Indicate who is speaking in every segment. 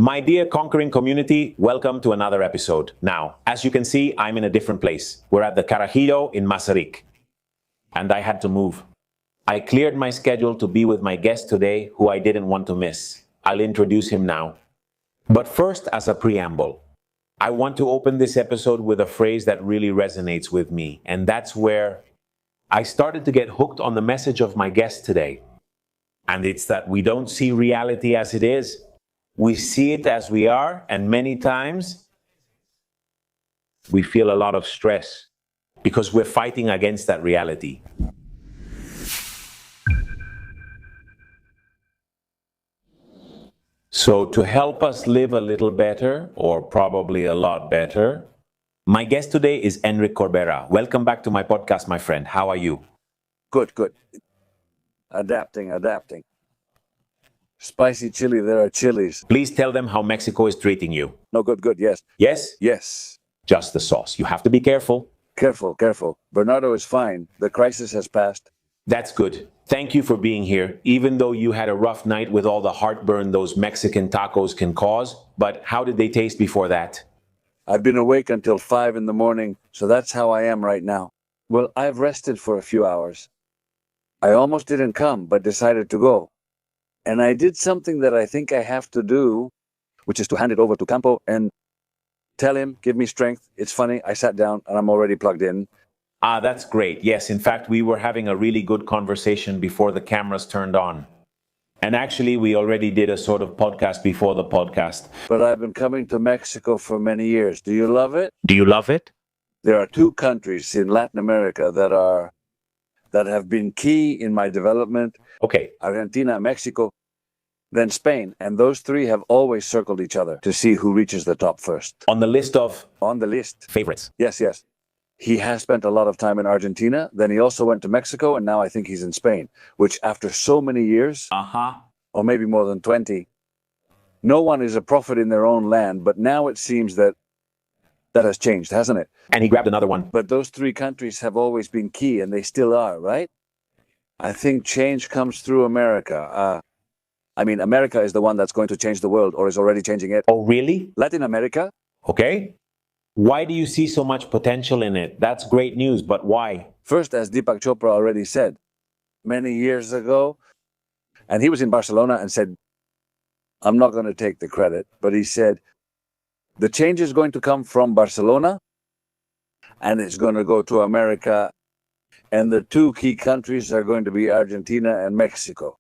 Speaker 1: My dear Conquering community, welcome to another episode. Now, as you can see, I'm in a different place. We're at the Carajillo in Masaryk, and I had to move. I cleared my schedule to be with my guest today, who I didn't want to miss. I'll introduce him now. But first, as a preamble, I want to open this episode with a phrase that really resonates with me, and that's where I started to get hooked on the message of my guest today. And it's that we don't see reality as it is. We see it as we are, and many times we feel a lot of stress because we're fighting against that reality. So to help us live a little better, or probably a lot better, my guest today is Enric Corbera. Welcome back to my podcast, my friend. How are you?
Speaker 2: Good. Adapting. Spicy chili, there are chilies.
Speaker 1: Please tell them how Mexico is treating you.
Speaker 2: No, good, yes.
Speaker 1: Yes?
Speaker 2: Yes.
Speaker 1: Just the sauce. You have to be careful.
Speaker 2: Careful. Bernardo is fine. The crisis has passed.
Speaker 1: That's good. Thank you for being here, even though you had a rough night with all the heartburn those Mexican tacos can cause. But how did they taste before that?
Speaker 2: I've been awake until 5 in the morning, so that's how I am right now. Well, I've rested for a few hours. I almost didn't come, but decided to go. And I did something that I think I have to do, which is to hand it over to Campo and tell him, give me strength. It's funny, I sat down and I'm already plugged in.
Speaker 1: That's great. Yes, in fact, we were having a really good conversation before the cameras turned on. And actually, we already did a sort of podcast before the podcast.
Speaker 2: But I've been coming to Mexico for many years. Do you love it?
Speaker 1: Do you love it?
Speaker 2: There are 2 countries in Latin America that have been key in my development.
Speaker 1: Okay.
Speaker 2: Argentina, Mexico, then Spain. And those 3 have always circled each other to see who reaches the top first.
Speaker 1: On the list of
Speaker 2: On the list.
Speaker 1: favorites.
Speaker 2: Yes. He has spent a lot of time in Argentina. Then he also went to Mexico, and now I think he's in Spain, which after so many years, or maybe more than 20, no one is a prophet in their own land. But now it seems that has changed, hasn't it?
Speaker 1: And he grabbed another one.
Speaker 2: But those 3 countries have always been key, and they still are, right? I think change comes through America. America is the one that's going to change the world, or is already changing it.
Speaker 1: Oh, really?
Speaker 2: Latin America?
Speaker 1: Okay. Why do you see so much potential in it? That's great news, but why?
Speaker 2: First, as Deepak Chopra already said, many years ago, and he was in Barcelona and said, I'm not going to take the credit, but he said, the change is going to come from Barcelona, and it's going to go to America, and the 2 key countries are going to be Argentina and Mexico.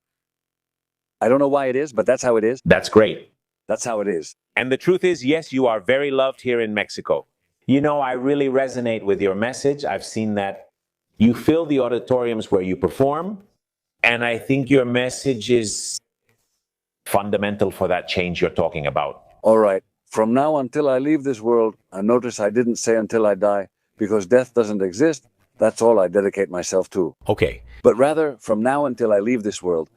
Speaker 2: I don't know why it is, but that's how it is.
Speaker 1: That's great.
Speaker 2: That's how it is.
Speaker 1: And the truth is, yes, you are very loved here in Mexico. You know, I really resonate with your message. I've seen that you fill the auditoriums where you perform, and I think your message is fundamental for that change you're talking about.
Speaker 2: All right. From now until I leave this world, and notice I didn't say until I die, because death doesn't exist. That's all I dedicate myself to.
Speaker 1: Okay.
Speaker 2: But rather, from now until I leave this world,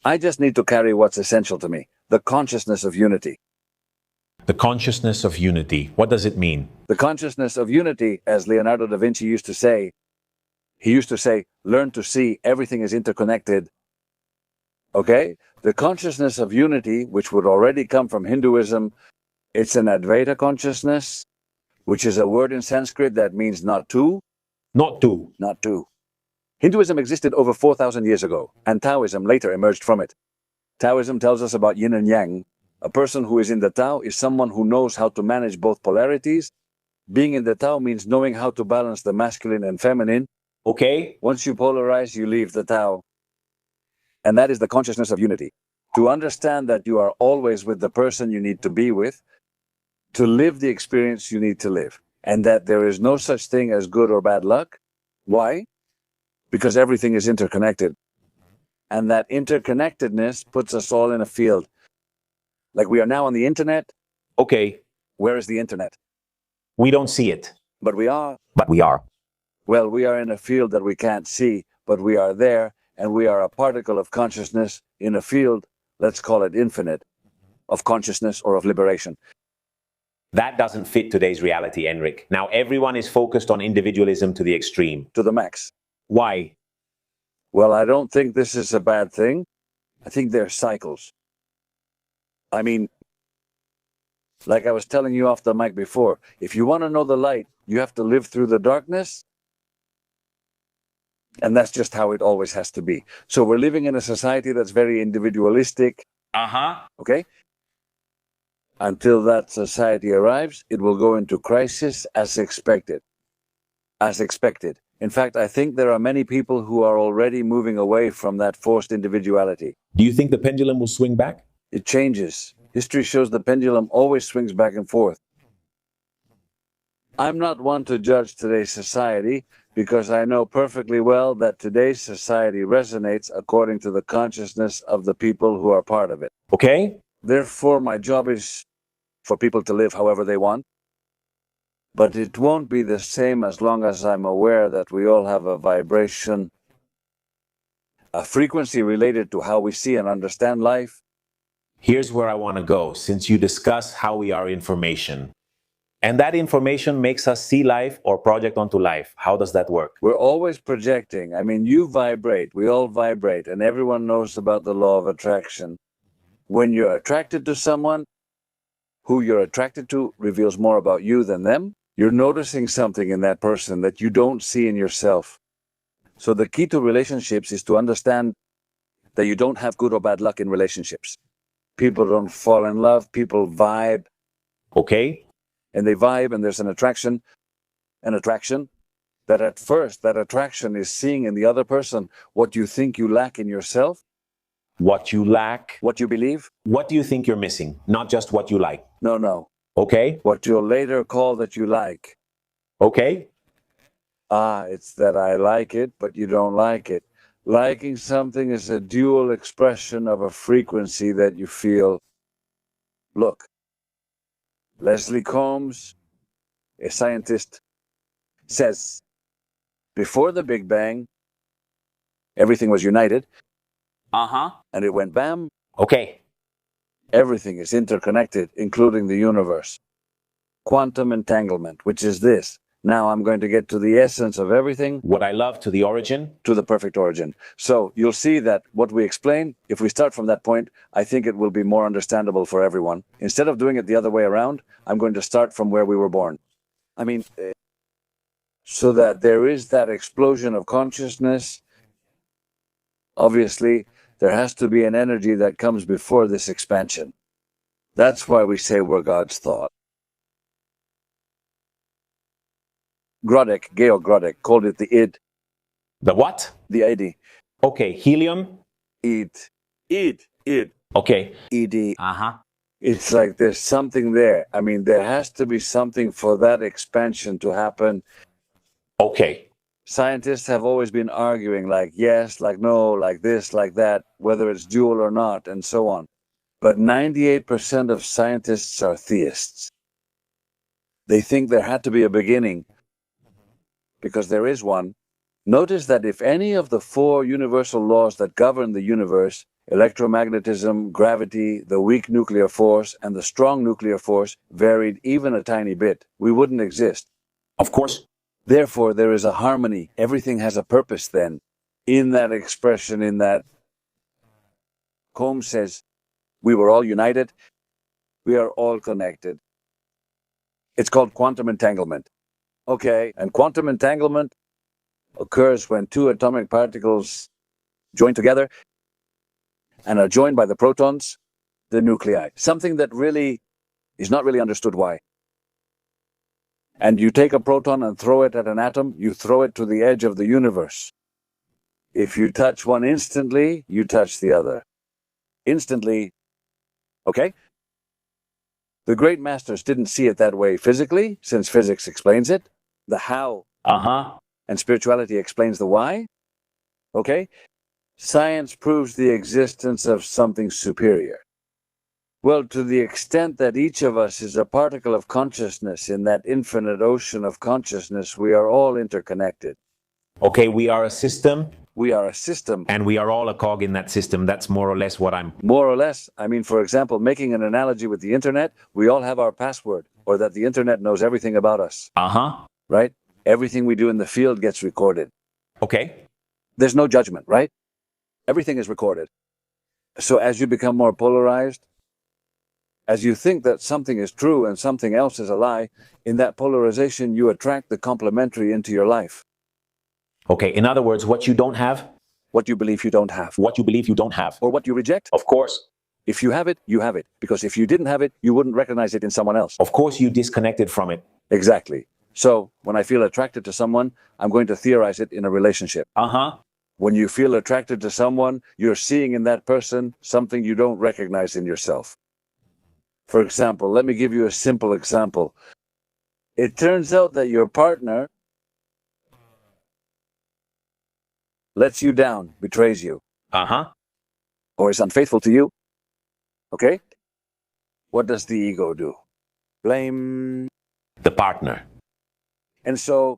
Speaker 2: I just need to carry what's essential to me, the consciousness of unity.
Speaker 1: The consciousness of unity. What does it mean?
Speaker 2: The consciousness of unity, as Leonardo da Vinci used to say, learn to see everything is interconnected. Okay? The consciousness of unity, which would already come from Hinduism, it's an Advaita consciousness, which is a word in Sanskrit that means not two.
Speaker 1: Not two.
Speaker 2: Not two. Hinduism existed over 4,000 years ago, and Taoism later emerged from it. Taoism tells us about yin and yang. A person who is in the Tao is someone who knows how to manage both polarities. Being in the Tao means knowing how to balance the masculine and feminine.
Speaker 1: Okay.
Speaker 2: Once you polarize, you leave the Tao. And that is the consciousness of unity. To understand that you are always with the person you need to be with, to live the experience you need to live, and that there is no such thing as good or bad luck. Why? Because everything is interconnected. And that interconnectedness puts us all in a field. Like we are now on the internet.
Speaker 1: Okay.
Speaker 2: Where is the internet?
Speaker 1: We don't see it.
Speaker 2: But we are.
Speaker 1: But we are.
Speaker 2: Well, we are in a field that we can't see, but we are there, and we are a particle of consciousness in a field, let's call it infinite, of consciousness or of liberation.
Speaker 1: That doesn't fit today's reality, Enric. Now everyone is focused on individualism to the extreme.
Speaker 2: To the max.
Speaker 1: Why?
Speaker 2: Well, I don't think this is a bad thing. I think they're cycles. I mean, like I was telling you off the mic before, if you want to know the light, you have to live through the darkness. And that's just how it always has to be. So we're living in a society that's very individualistic. Okay? Until that society arrives, it will go into crisis as expected. As expected. In fact, I think there are many people who are already moving away from that forced individuality.
Speaker 1: Do you think the pendulum will swing back?
Speaker 2: It changes. History shows the pendulum always swings back and forth. I'm not one to judge today's society because I know perfectly well that today's society resonates according to the consciousness of the people who are part of it.
Speaker 1: Okay?
Speaker 2: Therefore, my job is for people to live however they want. But it won't be the same as long as I'm aware that we all have a vibration, a frequency related to how we see and understand life.
Speaker 1: Here's where I want to go, since you discuss how we are information. And that information makes us see life or project onto life. How does that work?
Speaker 2: We're always projecting. I mean, you vibrate, we all vibrate, and everyone knows about the law of attraction. When you're attracted to someone, who you're attracted to reveals more about you than them. You're noticing something in that person that you don't see in yourself. So the key to relationships is to understand that you don't have good or bad luck in relationships. People don't fall in love, people vibe.
Speaker 1: Okay?
Speaker 2: And they vibe, and there's an attraction, that at first, that attraction is seeing in the other person what you think you lack in yourself.
Speaker 1: What you lack.
Speaker 2: What you believe.
Speaker 1: What do you think you're missing? Not just what you like.
Speaker 2: No.
Speaker 1: Okay?
Speaker 2: What you'll later call that you like.
Speaker 1: Okay?
Speaker 2: It's that I like it, but you don't like it. Liking something is a dual expression of a frequency that you feel. Look, Leslie Combs, a scientist, says, before the Big Bang, everything was united. And it went bam.
Speaker 1: Okay.
Speaker 2: Everything is interconnected, including the universe. Quantum entanglement, which is this. Now I'm going to get to the essence of everything.
Speaker 1: What I love, to the origin.
Speaker 2: To the perfect origin. So you'll see that what we explain, if we start from that point, I think it will be more understandable for everyone. Instead of doing it the other way around, I'm going to start from where we were born. I mean, so that there is that explosion of consciousness. Obviously, there has to be an energy that comes before this expansion. That's why we say we're God's thought. Georg Grodek, called it the id.
Speaker 1: The what?
Speaker 2: The id.
Speaker 1: Okay, helium.
Speaker 2: Id.
Speaker 1: Okay.
Speaker 2: Ed. It's like there's something there. I mean, there has to be something for that expansion to happen.
Speaker 1: Okay.
Speaker 2: Scientists have always been arguing like yes, like no, like this, like that, whether it's dual or not, and so on. But 98% of scientists are theists. They think there had to be a beginning, because there is one. Notice that if any of the 4 universal laws that govern the universe, electromagnetism, gravity, the weak nuclear force, and the strong nuclear force, varied even a tiny bit, we wouldn't exist.
Speaker 1: Of course.
Speaker 2: Therefore, there is a harmony. Everything has a purpose then. In that expression, in that, Combs says, we were all united. We are all connected. It's called quantum entanglement. Okay, and quantum entanglement occurs when 2 atomic particles join together and are joined by the protons, the nuclei. Something that really is not really understood why. And you take a proton and throw it at an atom, you throw it to the edge of the universe. If you touch one instantly, you touch the other. Instantly, okay? The great masters didn't see it that way physically, since physics explains it. The how. And spirituality explains the why. Okay? Science proves the existence of something superior. Well, to the extent that each of us is a particle of consciousness in that infinite ocean of consciousness, we are all interconnected.
Speaker 1: Okay, we are a system.
Speaker 2: We are a system.
Speaker 1: And we are all a cog in that system. That's more or less what I'm...
Speaker 2: More or less. I mean, for example, making an analogy with the internet, we all have our password, or that the internet knows everything about us. Right? Everything we do in the field gets recorded.
Speaker 1: Okay.
Speaker 2: There's no judgment, right? Everything is recorded. So as you become more polarized, As you think that something is true and something else is a lie, in that polarization, you attract the complementary into your life.
Speaker 1: Okay, in other words, what you don't have,
Speaker 2: What you believe you don't have,
Speaker 1: what you believe you don't have.
Speaker 2: or what you reject.
Speaker 1: Of course.
Speaker 2: If you have it, you have it. Because if you didn't have it, you wouldn't recognize it in someone else.
Speaker 1: Of course, you disconnected from it.
Speaker 2: Exactly. So when I feel attracted to someone, I'm going to theorize it in a relationship.
Speaker 1: Uh-huh.
Speaker 2: When you feel attracted to someone, you're seeing in that person something you don't recognize in yourself. For example, let me give you a simple example. It turns out that your partner lets you down, betrays you,
Speaker 1: Uh-huh.
Speaker 2: or is unfaithful to you. Okay? What does the ego do? Blame.
Speaker 1: The partner.
Speaker 2: And so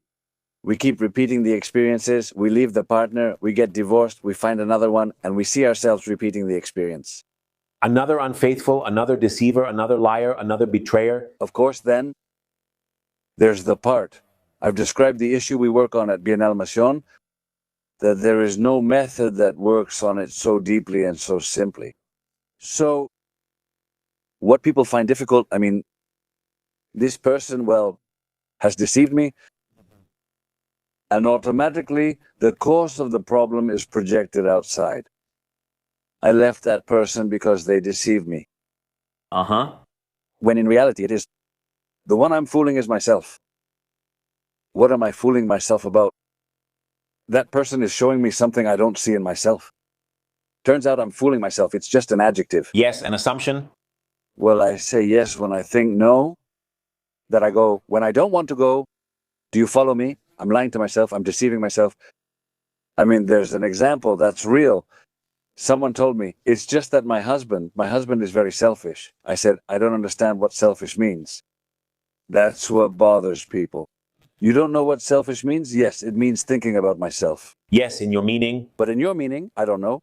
Speaker 2: we keep repeating the experiences, we leave the partner, we get divorced, we find another one, and we see ourselves repeating the experience.
Speaker 1: Another unfaithful, another deceiver, another liar, another betrayer.
Speaker 2: Of course, then, there's the part. I've described the issue we work on at Bienal Mission, that there is no method that works on it so deeply and so simply. So, what people find difficult, this person, has deceived me, and automatically the cause of the problem is projected outside. I left that person because they deceived me.
Speaker 1: Uh-huh.
Speaker 2: When in reality it is, the one I'm fooling is myself. What am I fooling myself about? That person is showing me something I don't see in myself. Turns out I'm fooling myself. It's just an adjective.
Speaker 1: Yes, an assumption.
Speaker 2: Well, I say yes when I think no. That I go when I don't want to go. Do you follow me? I'm lying to myself. I'm deceiving myself. There's an example that's real. Someone told me, it's just that my husband is very selfish. I said, I don't understand what selfish means. That's what bothers people. You don't know what selfish means? Yes, it means thinking about myself.
Speaker 1: Yes, in your meaning.
Speaker 2: But in your meaning, I don't know.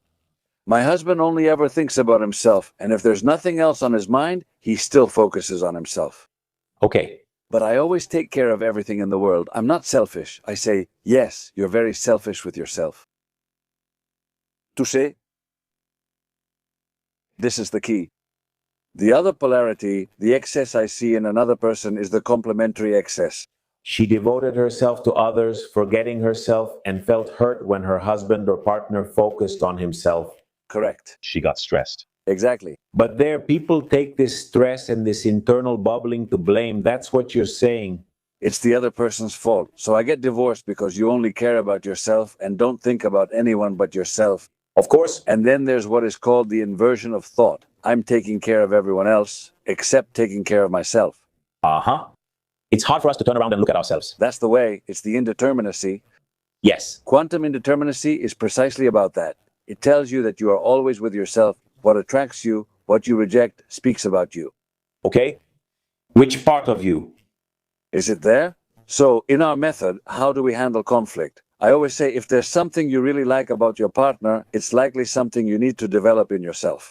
Speaker 2: My husband only ever thinks about himself, and if there's nothing else on his mind, he still focuses on himself.
Speaker 1: Okay.
Speaker 2: But I always take care of everything in the world. I'm not selfish. I say, yes, you're very selfish with yourself. Touché? This is the key. The other polarity, the excess I see in another person, is the complementary excess.
Speaker 1: She devoted herself to others, forgetting herself, and felt hurt when her husband or partner focused on himself.
Speaker 2: Correct.
Speaker 1: She got stressed.
Speaker 2: Exactly.
Speaker 1: But there, people take this stress and this internal bubbling to blame. That's what you're saying.
Speaker 2: It's the other person's fault. So I get divorced because you only care about yourself and don't think about anyone but yourself.
Speaker 1: Of course.
Speaker 2: And then there's what is called the inversion of thought. I'm taking care of everyone else, except taking care of myself.
Speaker 1: Uh-huh. It's hard for us to turn around and look at ourselves.
Speaker 2: That's the way. It's the indeterminacy.
Speaker 1: Yes.
Speaker 2: Quantum indeterminacy is precisely about that. It tells you that you are always with yourself. What attracts you, what you reject, speaks about you.
Speaker 1: Okay. Which part of you?
Speaker 2: Is it there? So, in our method, how do we handle conflict? I always say if there's something you really like about your partner, it's likely something you need to develop in yourself.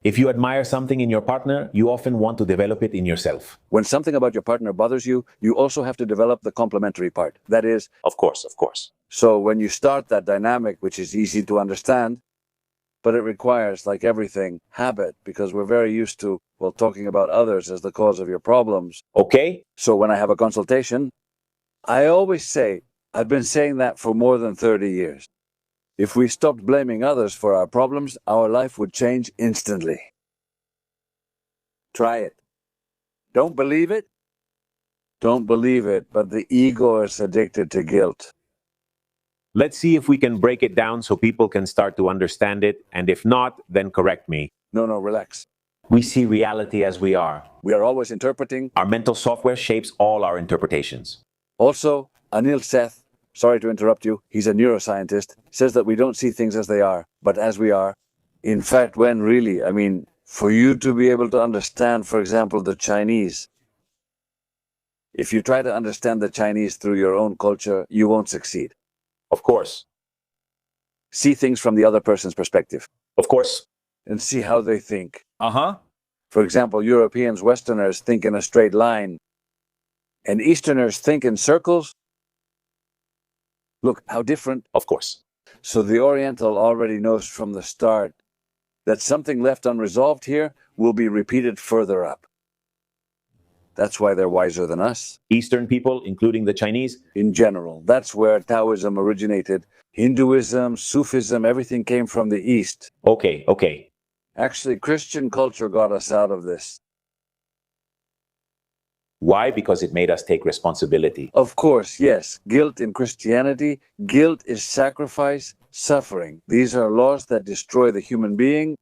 Speaker 1: If you admire something in your partner, you often want to develop it in yourself.
Speaker 2: When something about your partner bothers you, you also have to develop the complementary part. That is,
Speaker 1: Of course.
Speaker 2: so when you start that dynamic, which is easy to understand, but it requires, like everything, habit, because we're very used to, talking about others as the cause of your problems.
Speaker 1: Okay.
Speaker 2: So when I have a consultation, I always say, I've been saying that for more than 30 years. If we stopped blaming others for our problems, our life would change instantly. Try it. Don't believe it? Don't believe it, but the ego is addicted to guilt.
Speaker 1: Let's see if we can break it down so people can start to understand it. And if not, then correct me.
Speaker 2: No, relax.
Speaker 1: We see reality as we are.
Speaker 2: We are always interpreting.
Speaker 1: Our mental software shapes all our interpretations.
Speaker 2: Also, Anil Seth, sorry to interrupt you, he's a neuroscientist, says that we don't see things as they are, but as we are. In fact, when really, for you to be able to understand, for example, the Chinese, if you try to understand the Chinese through your own culture, you won't succeed.
Speaker 1: Of course.
Speaker 2: See things from the other person's perspective.
Speaker 1: Of course.
Speaker 2: And see how they think.
Speaker 1: Uh-huh.
Speaker 2: For example, Europeans, Westerners think in a straight line, and Easterners think in circles. Look, how different.
Speaker 1: Of course.
Speaker 2: So the Oriental already knows from the start that something left unresolved here will be repeated further up. That's why they're wiser than us.
Speaker 1: Eastern people, including the Chinese.
Speaker 2: In general, that's where Taoism originated. Hinduism, Sufism, everything came from the East.
Speaker 1: Okay.
Speaker 2: Actually, Christian culture got us out of this.
Speaker 1: Why? Because it made us take responsibility.
Speaker 2: Of course, yes. Guilt in Christianity, guilt is sacrifice, suffering. These are laws that destroy the human being.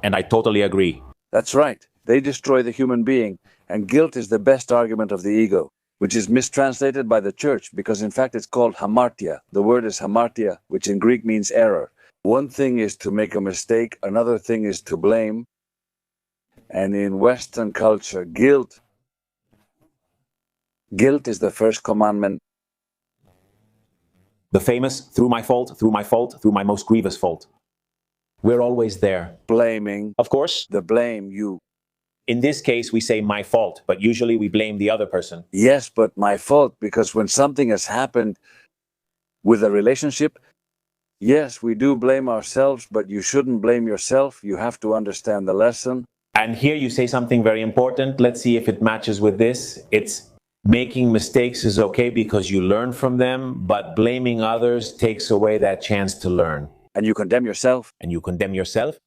Speaker 1: And I totally agree.
Speaker 2: That's right. They destroy the human being. And guilt is the best argument of the ego, which is mistranslated by the church because in fact it's called hamartia. The word is hamartia, which in Greek means error. One thing is to make a mistake, another thing is to blame. And in Western culture, guilt is the first commandment.
Speaker 1: The famous, through my fault, through my most grievous fault. We're always there.
Speaker 2: Blaming.
Speaker 1: Of course.
Speaker 2: The blame, you.
Speaker 1: In this case, we say my fault, but usually we blame the other person.
Speaker 2: Yes, but my fault, because when something has happened with a relationship, yes, we do blame ourselves, but you shouldn't blame yourself. You have to understand the lesson.
Speaker 1: And here you say something very important. Let's see if it matches with this. It's making mistakes is okay because you learn from them, but blaming others takes away that chance to learn.
Speaker 2: And you condemn yourself.
Speaker 1: And you condemn yourself.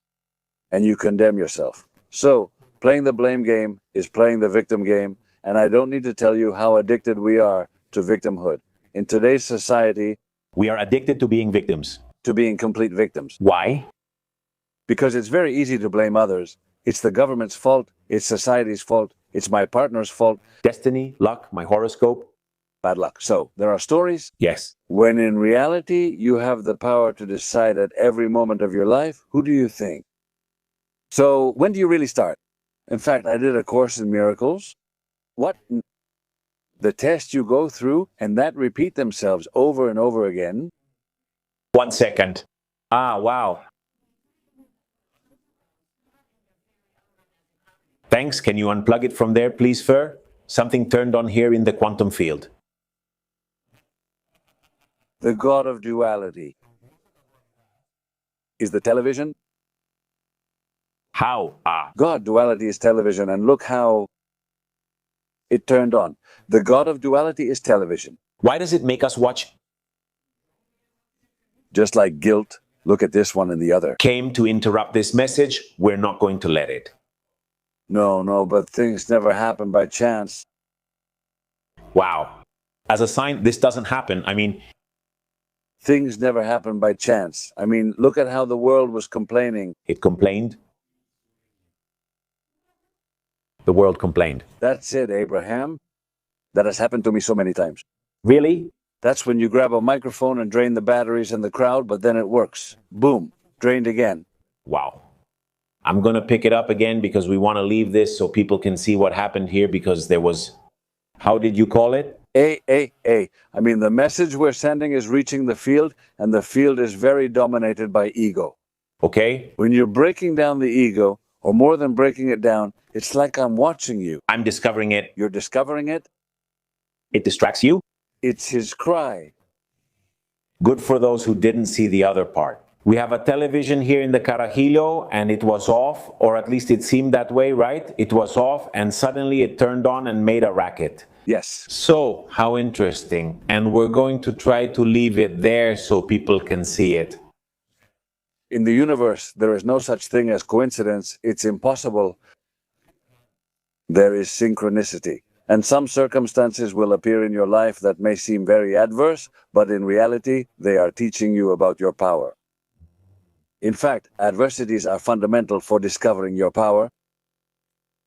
Speaker 2: And you condemn yourself. So, playing the blame game is playing the victim game, and I don't need to tell you how addicted we are to victimhood. In today's society,
Speaker 1: we are addicted to being victims.
Speaker 2: To being complete victims.
Speaker 1: Why?
Speaker 2: Because it's very easy to blame others. It's the government's fault, it's society's fault, it's my partner's fault.
Speaker 1: Destiny, luck, my horoscope.
Speaker 2: Bad luck. So, there are stories.
Speaker 1: Yes.
Speaker 2: When in reality, you have the power to decide at every moment of your life, who do you think? So, when do you really start? In fact, I did a course in miracles. What? The tests you go through and that repeat themselves over and over again.
Speaker 1: 1 second. Wow. Thanks. Can you unplug it from there, please, Fer? Something turned on here in the quantum field.
Speaker 2: The God of duality. Is the television?
Speaker 1: How?
Speaker 2: God, duality is television, and look how it turned on. The God of duality is television.
Speaker 1: Why does it make us watch?
Speaker 2: Just like guilt, look at this one and the other.
Speaker 1: Came to interrupt this message, we're not going to let it.
Speaker 2: No, but things never happen by chance.
Speaker 1: Wow. As a sign, this doesn't happen.
Speaker 2: Things never happen by chance. Look at how the world was complaining.
Speaker 1: It complained. The world complained.
Speaker 2: That's it, Abraham. That has happened to me so many times.
Speaker 1: Really?
Speaker 2: That's when you grab a microphone and drain the batteries in the crowd, but then it works. Boom, drained again.
Speaker 1: Wow. I'm going to pick it up again because we want to leave this so people can see what happened here because there was, how did you call it?
Speaker 2: The message we're sending is reaching the field, and the field is very dominated by ego.
Speaker 1: Okay.
Speaker 2: When you're breaking down the ego, or more than breaking it down, it's like I'm watching you.
Speaker 1: I'm discovering it.
Speaker 2: You're discovering it?
Speaker 1: It distracts you?
Speaker 2: It's his cry.
Speaker 1: Good for those who didn't see the other part. We have a television here in the Carajillo and it was off, or at least it seemed that way, right? It was off and suddenly it turned on and made a racket.
Speaker 2: Yes.
Speaker 1: So, how interesting. And we're going to try to leave it there so people can see it.
Speaker 2: In the universe, there is no such thing as coincidence. It's impossible. There is synchronicity. And some circumstances will appear in your life that may seem very adverse, but in reality, they are teaching you about your power. In fact, adversities are fundamental for discovering your power.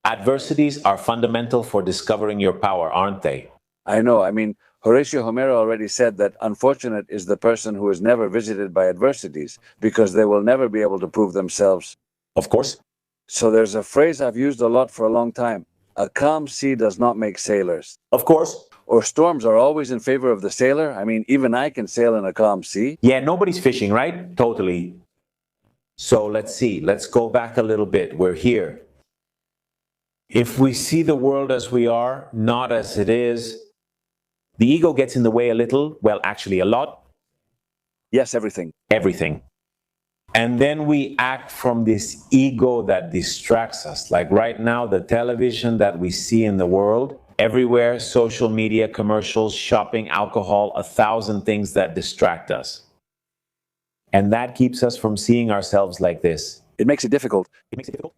Speaker 1: Adversities are fundamental for discovering your power, aren't they?
Speaker 2: I know. Horatio Homero already said that unfortunate is the person who is never visited by adversities, because they will never be able to prove themselves.
Speaker 1: Of course.
Speaker 2: So there's a phrase I've used a lot for a long time. A calm sea does not make sailors.
Speaker 1: Of course.
Speaker 2: Or storms are always in favor of the sailor. Even I can sail in a calm sea.
Speaker 1: Yeah, nobody's fishing, right? Totally. So let's see. Let's go back a little bit. We're here. If we see the world as we are, not as it is, the ego gets in the way a little. Well, actually a lot.
Speaker 2: Yes, everything.
Speaker 1: Everything. And then we act from this ego that distracts us. Like right now, the television that we see in the world, everywhere, social media, commercials, shopping, alcohol, 1,000 things that distract us. And that keeps us from seeing ourselves like this.
Speaker 2: It makes it difficult.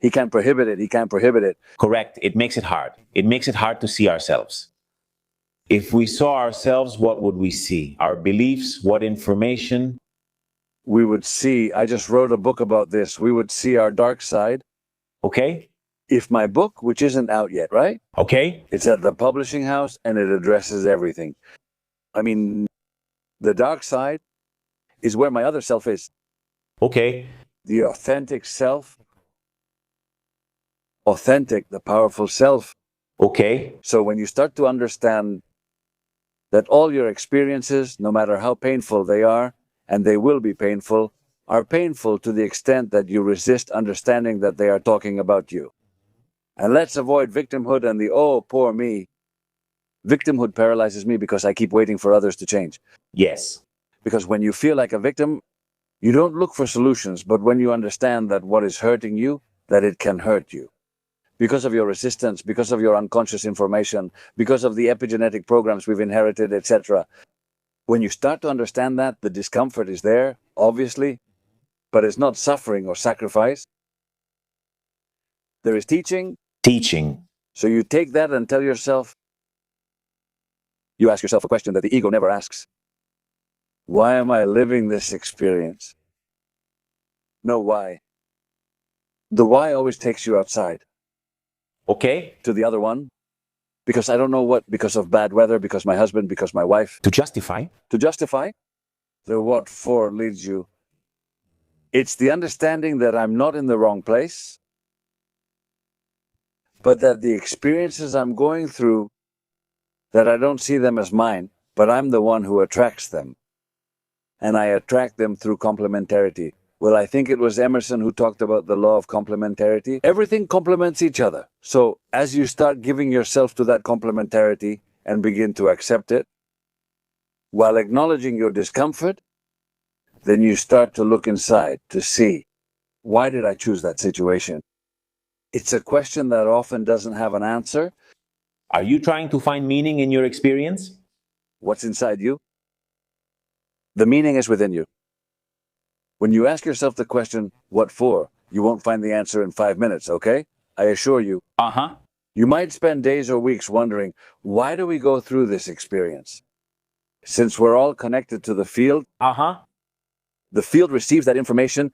Speaker 2: He can't prohibit it. He can't prohibit it.
Speaker 1: Correct. It makes it hard. It makes it hard to see ourselves. If we saw ourselves, what would we see? Our beliefs, what information?
Speaker 2: We would see, I just wrote a book about this, we would see our dark side.
Speaker 1: Okay?
Speaker 2: If my book, which isn't out yet, right?
Speaker 1: Okay?
Speaker 2: It's at the publishing house and it addresses everything. I mean, the dark side is where my other self is.
Speaker 1: Okay.
Speaker 2: The authentic self. Authentic, the powerful self.
Speaker 1: Okay.
Speaker 2: So when you start to understand that all your experiences, no matter how painful they are, and they will be painful, are painful to the extent that you resist understanding that they are talking about you. And let's avoid victimhood and the, oh, poor me. Victimhood paralyzes me because I keep waiting for others to change.
Speaker 1: Yes.
Speaker 2: Because when you feel like a victim, you don't look for solutions, but when you understand that what is hurting you, that it can hurt you. Because of your resistance, because of your unconscious information, because of the epigenetic programs we've inherited, etc. When you start to understand that, the discomfort is there, obviously, but it's not suffering or sacrifice. There is teaching.
Speaker 1: Teaching.
Speaker 2: So you take that and tell yourself, you ask yourself a question that the ego never asks. Why am I living this experience? No, why? The why always takes you outside.
Speaker 1: Okay.
Speaker 2: To the other one. Because I don't know what, because of bad weather, because my husband, because my wife.
Speaker 1: To justify?
Speaker 2: To justify? The what for leads you. It's the understanding that I'm not in the wrong place, but that the experiences I'm going through, that I don't see them as mine, but I'm the one who attracts them. And I attract them through complementarity. Well, I think it was Emerson who talked about the law of complementarity. Everything complements each other. So as you start giving yourself to that complementarity and begin to accept it, while acknowledging your discomfort, then you start to look inside to see, why did I choose that situation? It's a question that often doesn't have an answer.
Speaker 1: Are you trying to find meaning in your experience?
Speaker 2: What's inside you? The meaning is within you. When you ask yourself the question, what for? You won't find the answer in 5 minutes, okay? I assure you.
Speaker 1: Uh-huh.
Speaker 2: You might spend days or weeks wondering, why do we go through this experience? Since we're all connected to the field, the field receives that information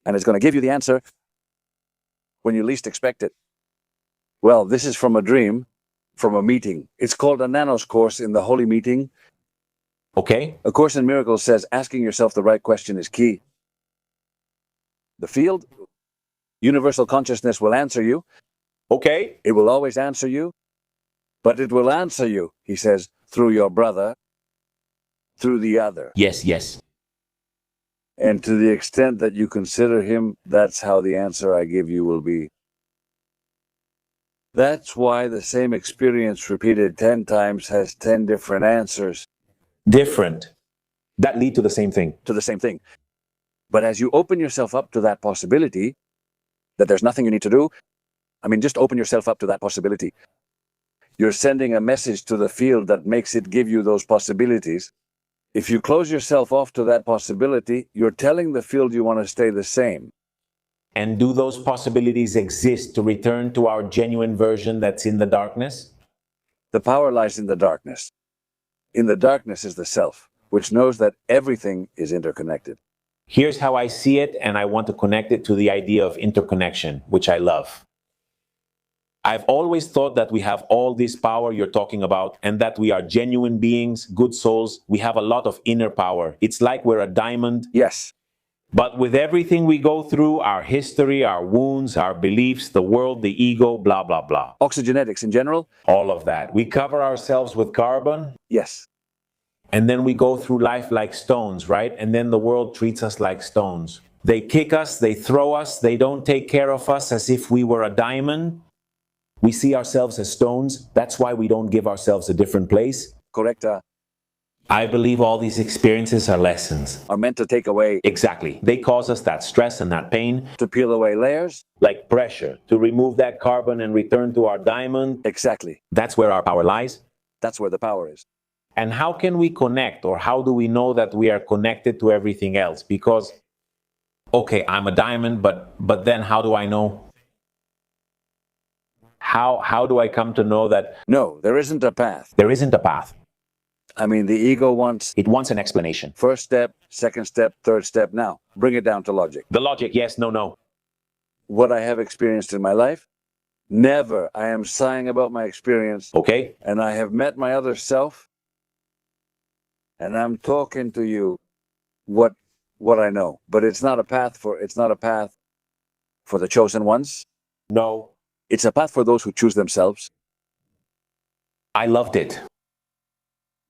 Speaker 2: and it's going to give you the answer when you least expect it. Well, this is from a dream, from a meeting. It's called a Nanos course in the Holy Meeting.
Speaker 1: Okay.
Speaker 2: A Course in Miracles says asking yourself the right question is key. The field, universal consciousness will answer you.
Speaker 1: Okay.
Speaker 2: It will always answer you. But it will answer you, he says, through your brother, through the other.
Speaker 1: Yes, yes.
Speaker 2: And to the extent that you consider him, that's how the answer I give you will be. That's why the same experience repeated 10 times has 10 different answers.
Speaker 1: Different. That lead to the same thing.
Speaker 2: To the same thing. But as you open yourself up to that possibility, that there's nothing you need to do, just open yourself up to that possibility. You're sending a message to the field that makes it give you those possibilities. If you close yourself off to that possibility, you're telling the field you want to stay the same.
Speaker 1: And do those possibilities exist to return to our genuine version that's in the darkness?
Speaker 2: The power lies in the darkness. In the darkness is the self, which knows that everything is interconnected.
Speaker 1: Here's how I see it, and I want to connect it to the idea of interconnection, which I love. I've always thought that we have all this power you're talking about, and that we are genuine beings, good souls. We have a lot of inner power. It's like we're a diamond.
Speaker 2: Yes.
Speaker 1: But with everything we go through, our history, our wounds, our beliefs, the world, the ego, blah, blah, blah.
Speaker 2: Oxygenetics in general?
Speaker 1: All of that. We cover ourselves with carbon.
Speaker 2: Yes.
Speaker 1: And then we go through life like stones, right? And then the world treats us like stones. They kick us, they throw us, they don't take care of us as if we were a diamond. We see ourselves as stones. That's why we don't give ourselves a different place.
Speaker 2: Correcta.
Speaker 1: I believe all these experiences are lessons.
Speaker 2: are meant to take away,
Speaker 1: Exactly. They cause us that stress and that pain,
Speaker 2: to peel away layers.
Speaker 1: like pressure, to remove that carbon and return to our diamond.
Speaker 2: Exactly.
Speaker 1: That's where our power lies.
Speaker 2: That's where the power is.
Speaker 1: And how can we connect, or how do we know that we are connected to everything else? Because, okay, I'm a diamond, but then how do I know? How do I come to know that
Speaker 2: No, there isn't a path.
Speaker 1: there isn't a path?
Speaker 2: I mean, the ego wants
Speaker 1: It wants an explanation.
Speaker 2: first step, second step, third step. Now, bring it down to logic.
Speaker 1: The logic, yes, no, no.
Speaker 2: What I have experienced in my life, never. I am sighing about my experience.
Speaker 1: Okay?
Speaker 2: And I have met my other self, and I'm talking to you what I know. But it's not a path for the chosen ones.
Speaker 1: No.
Speaker 2: It's a path for those who choose themselves.
Speaker 1: I loved it.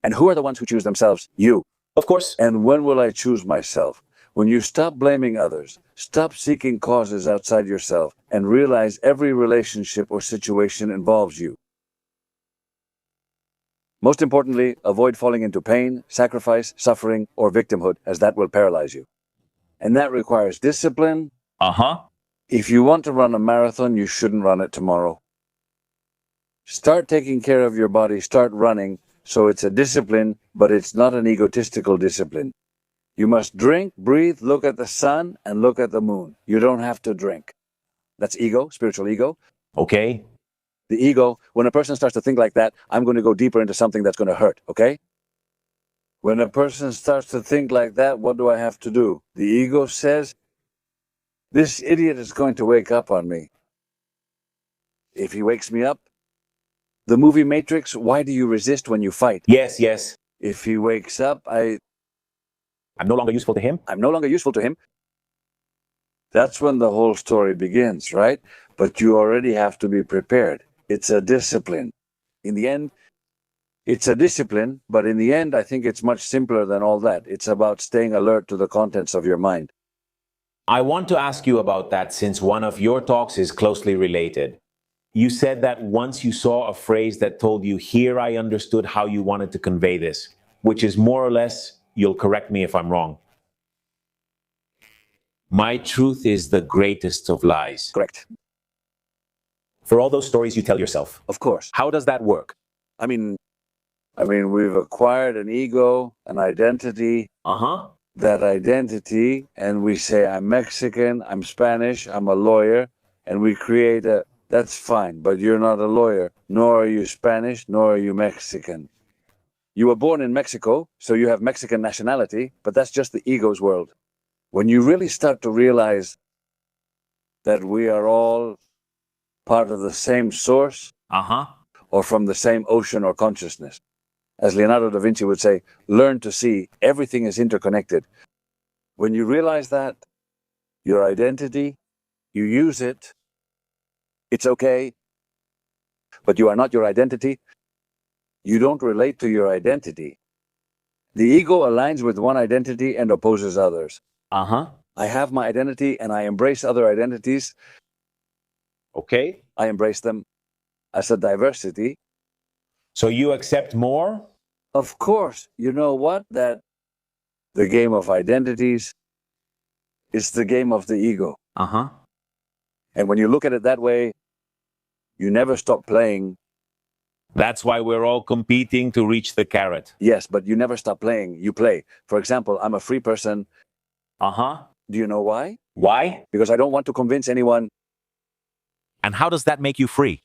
Speaker 2: And who are the ones who choose themselves? You.
Speaker 1: Of course.
Speaker 2: And when will I choose myself? When you stop blaming others, stop seeking causes outside yourself, and realize every relationship or situation involves you. Most importantly, avoid falling into pain, sacrifice, suffering, or victimhood, as that will paralyze you. And that requires discipline.
Speaker 1: Uh-huh.
Speaker 2: If you want to run a marathon, you shouldn't run it tomorrow. Start taking care of your body, start running, so it's a discipline, but it's not an egotistical discipline. You must drink, breathe, look at the sun, and look at the moon. You don't have to drink. That's ego, spiritual ego.
Speaker 1: Okay.
Speaker 2: The ego, when a person starts to think like that, I'm going to go deeper into something that's going to hurt, okay? When a person starts to think like that, what do I have to do? The ego says, this idiot is going to wake up on me. If he wakes me up, the movie Matrix, why do you resist when you fight?
Speaker 1: Yes, yes.
Speaker 2: If he wakes up,
Speaker 1: I'm no longer useful to him.
Speaker 2: I'm no longer useful to him. That's when the whole story begins, right? But you already have to be prepared. It's a discipline. In the end, it's a discipline, but in the end, I think it's much simpler than all that. It's about staying alert to the contents of your mind.
Speaker 1: I want to ask you about that since one of your talks is closely related. You said that once you saw a phrase that told you, here I understood how you wanted to convey this, which is more or less, you'll correct me if I'm wrong. My truth is the greatest of lies.
Speaker 2: Correct.
Speaker 1: For all those stories you tell yourself.
Speaker 2: Of course.
Speaker 1: How does that work?
Speaker 2: I mean, we've acquired an ego, an identity,
Speaker 1: Uh-huh.
Speaker 2: that identity, and we say, I'm Mexican, I'm Spanish, I'm a lawyer, and we create that's fine, but you're not a lawyer, nor are you Spanish, nor are you Mexican. You were born in Mexico, so you have Mexican nationality, but that's just the ego's world. When you really start to realize that we are all part of the same source,
Speaker 1: Uh-huh.
Speaker 2: or from the same ocean or consciousness. As Leonardo da Vinci would say, learn to see everything is interconnected. When you realize that, your identity, you use it, it's okay, but you are not your identity. You don't relate to your identity. The ego aligns with one identity and opposes others.
Speaker 1: Uh-huh.
Speaker 2: I have my identity and I embrace other identities.
Speaker 1: Okay.
Speaker 2: I embrace them as a diversity.
Speaker 1: So you accept more?
Speaker 2: Of course, you know what? That the game of identities is the game of the ego.
Speaker 1: Uh-huh.
Speaker 2: And when you look at it that way, you never stop playing.
Speaker 1: That's why we're all competing to reach the carrot.
Speaker 2: Yes, but you never stop playing. You play. For example, I'm a free person.
Speaker 1: Uh-huh.
Speaker 2: Do you know why?
Speaker 1: Why?
Speaker 2: Because I don't want to convince anyone.
Speaker 1: And how does that make you free?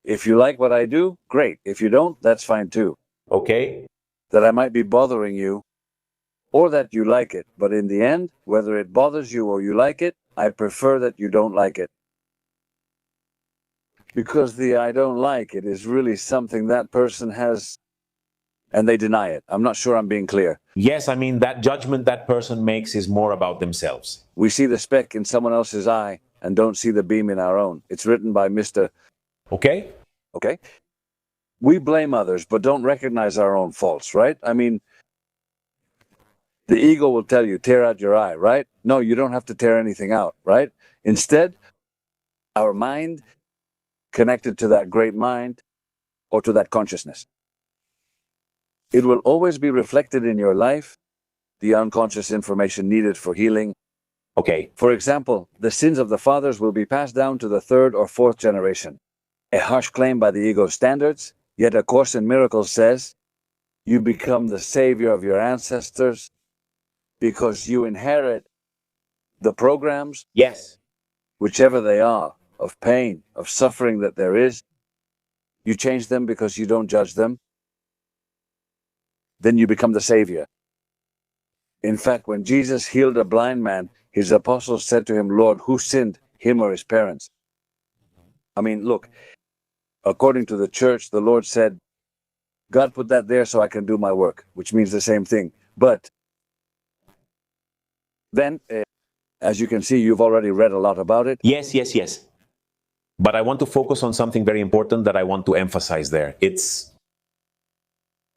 Speaker 2: If you like what I do, great. If you don't, that's fine too.
Speaker 1: Okay.
Speaker 2: That I might be bothering you, or that you like it. But in the end, whether it bothers you or you like it, I prefer that you don't like it. Because the I don't like it is really something that person has, and they deny it. I'm not sure I'm being clear.
Speaker 1: Yes, I mean, that judgment that person makes is more about themselves.
Speaker 2: We see the speck in someone else's eye and don't see the beam in our own. It's written by Mr.
Speaker 1: Okay?
Speaker 2: Okay? We blame others, but don't recognize our own faults, right? I mean, the ego will tell you, tear out your eye, right? No, you don't have to tear anything out, right? Instead, our mind, connected to that great mind or to that consciousness, It will always be reflected in your life, the unconscious information needed for healing.
Speaker 1: Okay.
Speaker 2: For example, the sins of the fathers will be passed down to the third or fourth generation. A harsh claim by the ego standards, yet A Course in Miracles says, you become the savior of your ancestors because you inherit the programs,
Speaker 1: Yes.
Speaker 2: whichever they are, of pain, of suffering that there is. You change them because you don't judge them. Then you become the savior. In fact, when Jesus healed a blind man, his apostles said to him, Lord, who sinned, him or his parents? I mean, look, according to the church, the Lord said, God put that there so I can do my work, which means the same thing. But then, as you can see, you've already read a lot about it.
Speaker 1: Yes, yes, yes. But I want to focus on something very important that I want to emphasize there.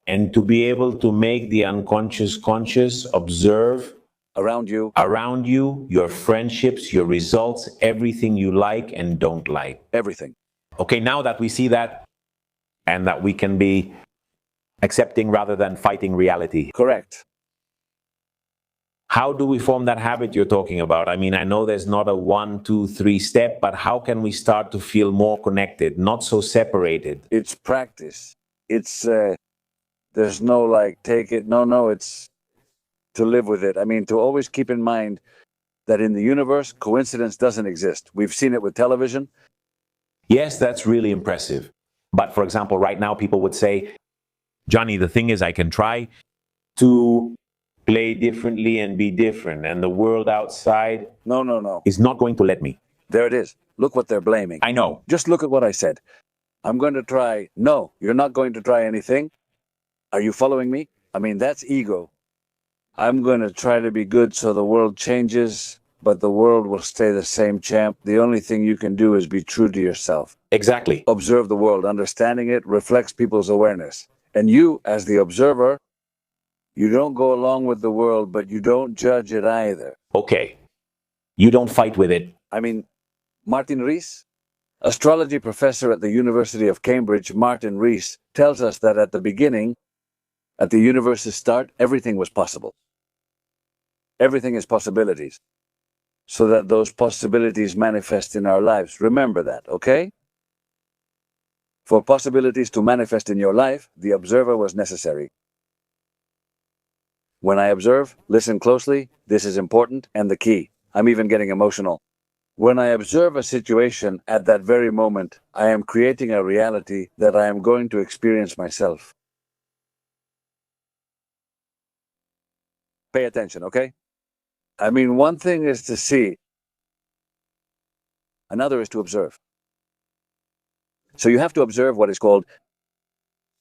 Speaker 1: And to be able to make the unconscious conscious, observe
Speaker 2: Around you,
Speaker 1: your friendships, your results, everything you like and don't like.
Speaker 2: everything.
Speaker 1: Okay, now that we see that and that we can be accepting rather than fighting reality,
Speaker 2: Correct.
Speaker 1: how do we form that habit you're talking about? I mean, I know there's not a 1, 2, 3 step, but how can we start to feel more connected, not so separated?
Speaker 2: It's practice. It's, there's no like, take it. No, it's to live with it. I mean, to always keep in mind that in the universe, coincidence doesn't exist. We've seen it with television.
Speaker 1: Yes, that's really impressive. But for example, right now people would say, Johnny, the thing is I can try to play differently and be different, and the world outside
Speaker 2: No.
Speaker 1: is not going to let me.
Speaker 2: There it is. Look what they're blaming.
Speaker 1: I know.
Speaker 2: Just look at what I said. I'm going to try. No, you're not going to try anything. Are you following me? I mean, that's ego. I'm going to try to be good so the world changes, but the world will stay the same, champ. The only thing you can do is be true to yourself.
Speaker 1: Exactly.
Speaker 2: Observe the world. Understanding it reflects people's awareness. And you, as the observer, you don't go along with the world, but you don't judge it either.
Speaker 1: Okay. You don't fight with it.
Speaker 2: I mean, Martin Rees, astrology professor at the University of Cambridge, Martin Rees, tells us that at the beginning, at the universe's start, everything was possible. Everything is possibilities, so that those possibilities manifest in our lives. Remember that, okay? For possibilities to manifest in your life, the observer was necessary. When I observe, listen closely, this is important and the key. I'm even getting emotional. When I observe a situation at that very moment, I am creating a reality that I am going to experience myself. Pay attention, okay? I mean, one thing is to see, another is to observe. So you have to observe what is called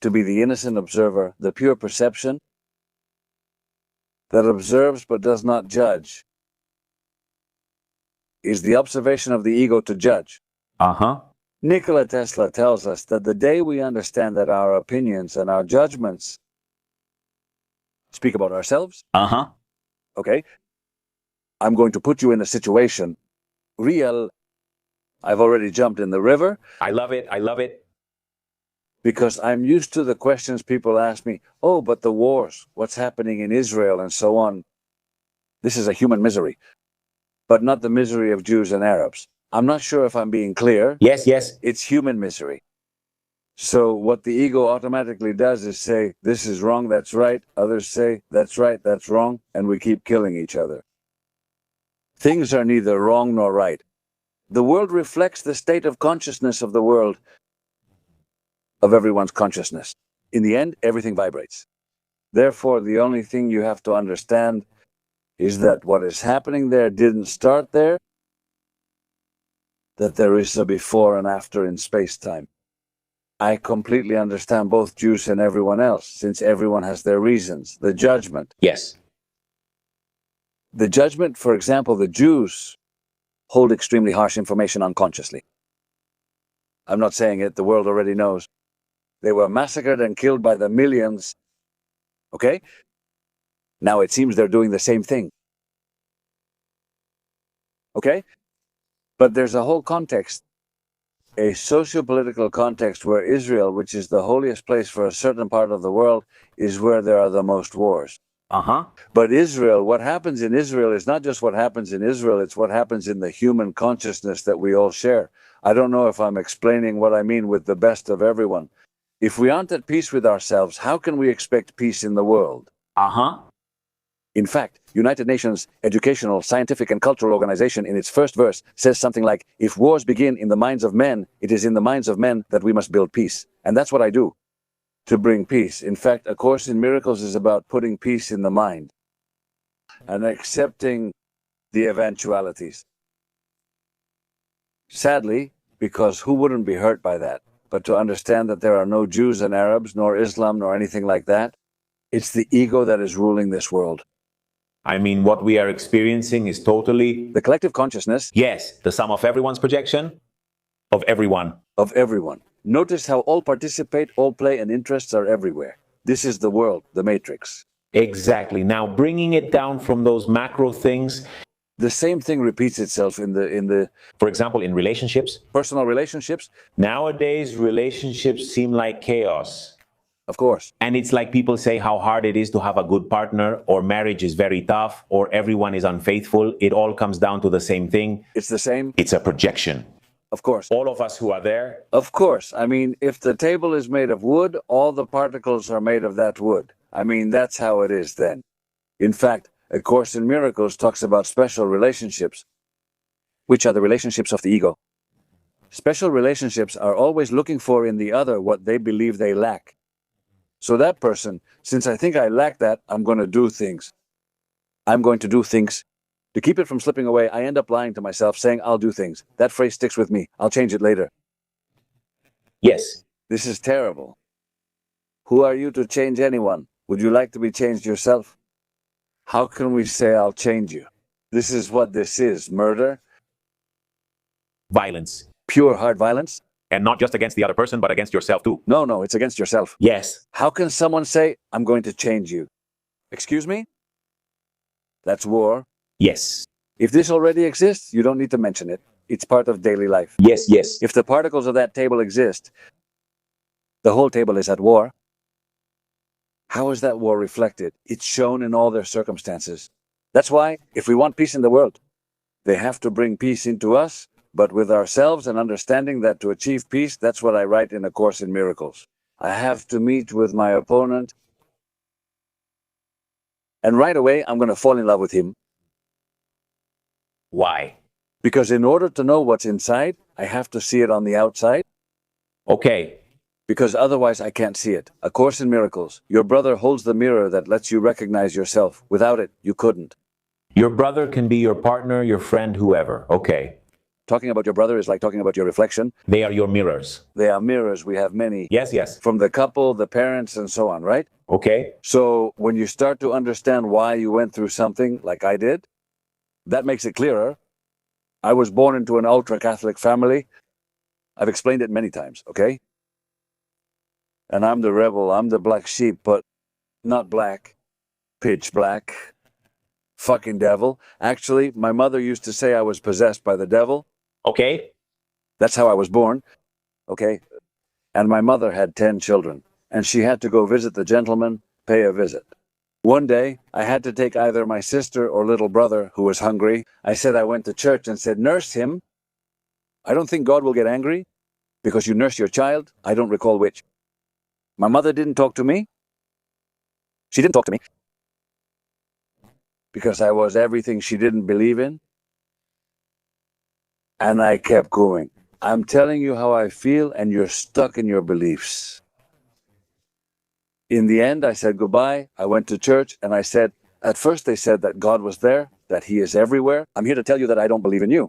Speaker 2: to be the innocent observer, the pure perception that observes but does not judge. Is the observation of the ego to judge. Nikola Tesla tells us that the day we understand that our opinions and our judgments speak about ourselves, okay, I'm going to put you in a situation. Real, I've already jumped in the river.
Speaker 1: I love it. I love it.
Speaker 2: Because I'm used to the questions people ask me, oh, but the wars, what's happening in Israel and so on. This is a human misery, but not the misery of Jews and Arabs. I'm not sure if I'm being clear.
Speaker 1: Yes, yes.
Speaker 2: It's human misery. So what the ego automatically does is say, this is wrong, that's right. Others say, that's right, that's wrong. And we keep killing each other. Things are neither wrong nor right. The world reflects the state of consciousness of the world, of everyone's consciousness. In the end, everything vibrates. Therefore, the only thing you have to understand is that what is happening there didn't start there, that there is a before and after in space-time. I completely understand both Jews and everyone else, since everyone has their reasons. The judgment.
Speaker 1: Yes.
Speaker 2: The judgment, for example, the Jews hold extremely harsh information unconsciously. I'm not saying it, the world already knows. They were massacred and killed by the millions. Okay? Now it seems they're doing the same thing. Okay? But there's a whole context. a socio-political context where Israel, which is the holiest place for a certain part of the world, is where there are the most wars. But Israel, what happens in Israel is not just what happens in Israel, it's what happens in the human consciousness that we all share. I don't know if I'm explaining what I mean with the best of everyone. If we aren't at peace with ourselves, how can we expect peace in the world? In fact, United Nations Educational, Scientific and Cultural Organization in its first verse says something like, if wars begin in the minds of men, it is in the minds of men that we must build peace. And that's what I do, to bring peace. In fact, A Course in Miracles is about putting peace in the mind and accepting the eventualities. Sadly, because who wouldn't be hurt by that? But to understand that there are no Jews and Arabs, nor Islam, nor anything like that, it's the ego that is ruling this world.
Speaker 1: I mean, what we are experiencing is totally...
Speaker 2: The collective consciousness...
Speaker 1: Yes, the sum of everyone's projection of everyone.
Speaker 2: Of everyone. Notice how all participate, all play, and interests are everywhere. This is the world, the matrix.
Speaker 1: Exactly. Now, bringing it down from those macro things...
Speaker 2: The same thing repeats itself in the...
Speaker 1: For example, in relationships.
Speaker 2: Personal relationships.
Speaker 1: Nowadays, relationships seem like chaos.
Speaker 2: Of course.
Speaker 1: And it's like people say how hard it is to have a good partner, or marriage is very tough, or everyone is unfaithful. It all comes down to the same thing.
Speaker 2: It's the same.
Speaker 1: It's a projection.
Speaker 2: Of course.
Speaker 1: All of us who are there.
Speaker 2: Of course. I mean, if the table is made of wood, all the particles are made of that wood. I mean, that's how it is then. In fact, A Course in Miracles talks about special relationships, which are the relationships of the ego. Special relationships are always looking for in the other what they believe they lack. So that person, since I think I lack that, I'm going to do things. I'm going to do things. To keep it from slipping away, I end up lying to myself, saying I'll do things. That phrase sticks with me. I'll change it later.
Speaker 1: Yes.
Speaker 2: This is terrible. Who are you to change anyone? Would you like to be changed yourself? How can we say I'll change you? This is what this is. Murder.
Speaker 1: Violence.
Speaker 2: Pure hard violence.
Speaker 1: And not just against the other person, but against yourself too.
Speaker 2: No, it's against yourself.
Speaker 1: Yes.
Speaker 2: How can someone say, I'm going to change you? Excuse me? That's war.
Speaker 1: Yes.
Speaker 2: If this already exists, you don't need to mention it. It's part of daily life.
Speaker 1: Yes, yes.
Speaker 2: If the particles of that table exist, the whole table is at war. How is that war reflected? It's shown in all their circumstances. That's why, if we want peace in the world, they have to bring peace into us, but with ourselves and understanding that to achieve peace, that's what I write in A Course in Miracles. I have to meet with my opponent, and right away, I'm going to fall in love with him.
Speaker 1: Why?
Speaker 2: Because in order to know what's inside, I have to see it on the outside.
Speaker 1: Okay.
Speaker 2: Because otherwise I can't see it. A Course in Miracles. Your brother holds the mirror that lets you recognize yourself. Without it, you couldn't.
Speaker 1: Your brother can be your partner, your friend, whoever. Okay.
Speaker 2: Talking about your brother is like talking about your reflection.
Speaker 1: They are your mirrors.
Speaker 2: They are mirrors. We have many.
Speaker 1: Yes, yes.
Speaker 2: From the couple, the parents, and so on, right?
Speaker 1: Okay.
Speaker 2: So when you start to understand why you went through something like I did, that makes it clearer. I was born into an ultra-Catholic family. I've explained it many times, okay? And I'm the rebel, I'm the black sheep, but not black. Pitch black. Fucking devil. Actually, my mother used to say I was possessed by the devil.
Speaker 1: Okay.
Speaker 2: That's how I was born, okay? And my mother had 10 children, and she had to go visit the gentleman, pay a visit. One day, I had to take either my sister or little brother, who was hungry. I said I went to church and said, nurse him. I don't think God will get angry because you nurse your child. I don't recall which. My mother didn't talk to me. She didn't talk to me because I was everything she didn't believe in. And I kept going. I'm telling you how I feel, and you're stuck in your beliefs. In the end, I said goodbye. I went to church, and I said, at first they said that God was there, that he is everywhere. I'm here to tell you that I don't believe in you.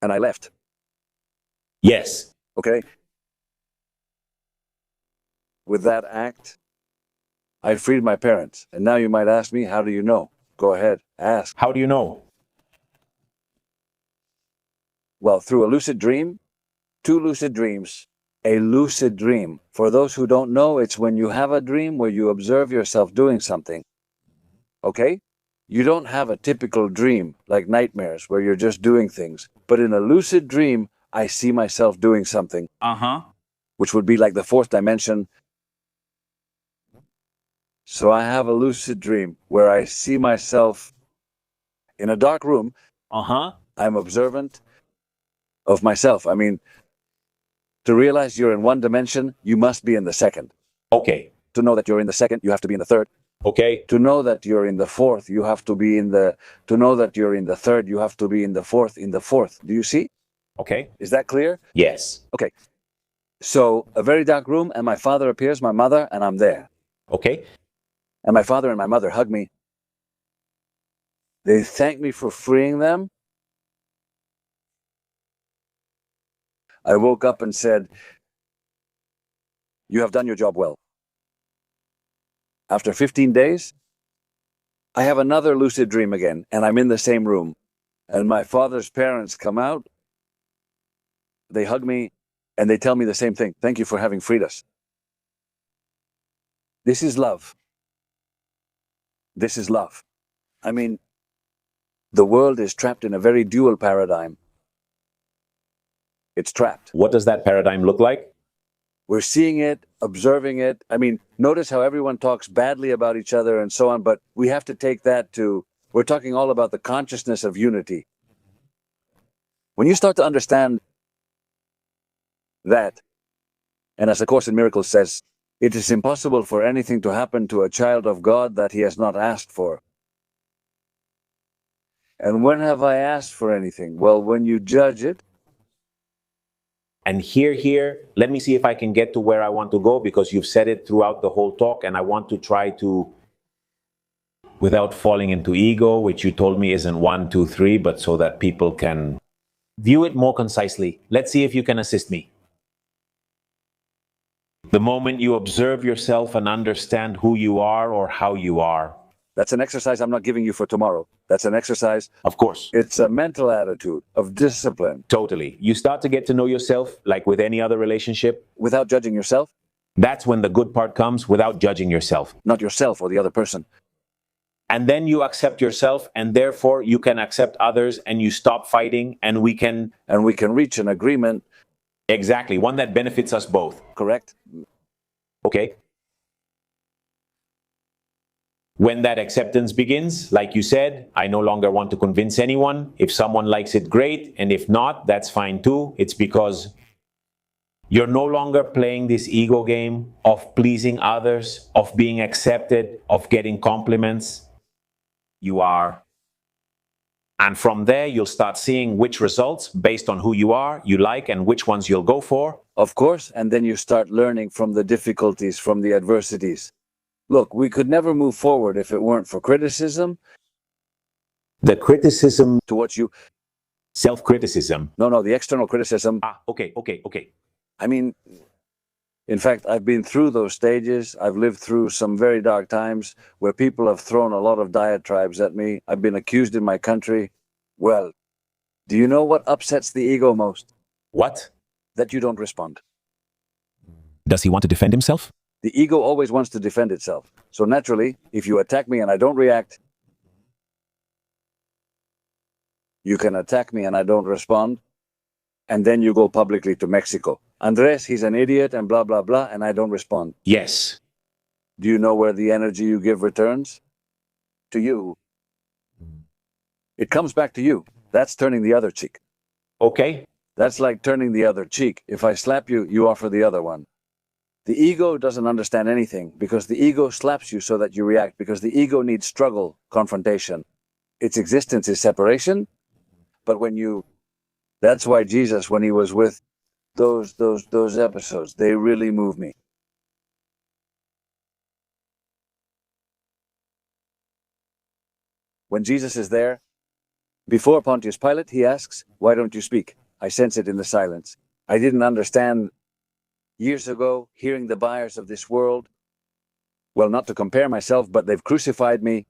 Speaker 2: And I left.
Speaker 1: Yes.
Speaker 2: Okay? With that act, I freed my parents. And now you might ask me, how do you know? Go ahead, ask.
Speaker 1: How do you know?
Speaker 2: Well, through a lucid dream, 2 lucid dreams. A lucid dream. For those who don't know, it's when you have a dream where you observe yourself doing something. Okay? You don't have a typical dream, like nightmares, where you're just doing things. But in a lucid dream, I see myself doing something, which would be like the fourth dimension. So I have a lucid dream where I see myself in a dark room. I'm observant of myself. I mean, to realize you're in one dimension, you must be in the second.
Speaker 1: Okay.
Speaker 2: To know that you're in the second, you have to be in the third.
Speaker 1: Okay.
Speaker 2: To know that you're in the fourth, you have to be in the... To know that you're in the third, you have to be in the fourth, Do you see?
Speaker 1: Okay.
Speaker 2: Is that clear?
Speaker 1: Yes.
Speaker 2: Okay. So, a very dark room, and my father appears, my mother, and I'm there.
Speaker 1: Okay.
Speaker 2: And my father and my mother hug me. They thank me for freeing them. I woke up and said, "You have done your job well." After 15 days, I have another lucid dream again, and I'm in the same room. And my father's parents come out, they hug me, and they tell me the same thing. "Thank you for having freed us." This is love. This is love. I mean, the world is trapped in a very dual paradigm. It's trapped.
Speaker 1: What does that paradigm look like?
Speaker 2: We're seeing it, observing it. I mean, notice how everyone talks badly about each other and so on, but we have to take that to... We're talking all about the consciousness of unity. When you start to understand that, and as the Course in Miracles says, it is impossible for anything to happen to a child of God that he has not asked for. And when have I asked for anything? Well, when you judge it.
Speaker 1: And here, let me see if I can get to where I want to go, because you've said it throughout the whole talk, and I want to try to, without falling into ego, which you told me isn't 1, 2, 3, but so that people can view it more concisely. Let's see if you can assist me. The moment you observe yourself and understand who you are or how you are.
Speaker 2: That's an exercise I'm not giving you for tomorrow. That's an exercise.
Speaker 1: Of course.
Speaker 2: It's a mental attitude of discipline.
Speaker 1: Totally. You start to get to know yourself like with any other relationship.
Speaker 2: Without judging yourself.
Speaker 1: That's when the good part comes, without judging yourself.
Speaker 2: Not yourself or the other person.
Speaker 1: And then you accept yourself, and therefore you can accept others, and you stop fighting, and we can
Speaker 2: reach an agreement.
Speaker 1: Exactly. One that benefits us both.
Speaker 2: Correct.
Speaker 1: Okay. When that acceptance begins, like you said, I no longer want to convince anyone. If someone likes it, great. And if not, that's fine too. It's because you're no longer playing this ego game of pleasing others, of being accepted, of getting compliments. You are. And from there, you'll start seeing which results, based on who you are, you like, and which ones you'll go for.
Speaker 2: Of course. And then you start learning from the difficulties, from the adversities. Look, we could never move forward if it weren't for criticism.
Speaker 1: The criticism
Speaker 2: towards you.
Speaker 1: Self-criticism.
Speaker 2: No, the external criticism.
Speaker 1: Okay.
Speaker 2: I mean, in fact, I've been through those stages. I've lived through some very dark times where people have thrown a lot of diatribes at me. I've been accused in my country. Well, do you know what upsets the ego most?
Speaker 1: What?
Speaker 2: That you don't respond.
Speaker 1: Does he want to defend himself?
Speaker 2: The ego always wants to defend itself. So naturally, if you attack me and I don't react, you can attack me and I don't respond, and then you go publicly to Mexico. Andres, he's an idiot and blah, blah, blah, and I don't respond.
Speaker 1: Yes.
Speaker 2: Do you know where the energy you give returns? To you. It comes back to you. That's turning the other cheek.
Speaker 1: Okay.
Speaker 2: That's like turning the other cheek. If I slap you, you offer the other one. The ego doesn't understand anything because the ego slaps you so that you react, because the ego needs struggle, confrontation. Its existence is separation. But when you... That's why Jesus, when he was with those episodes, they really move me. When Jesus is there, before Pontius Pilate, he asks, "Why don't you speak?" I sense it in the silence. I didn't understand years ago, hearing the buyers of this world. Well, not to compare myself, but they've crucified me.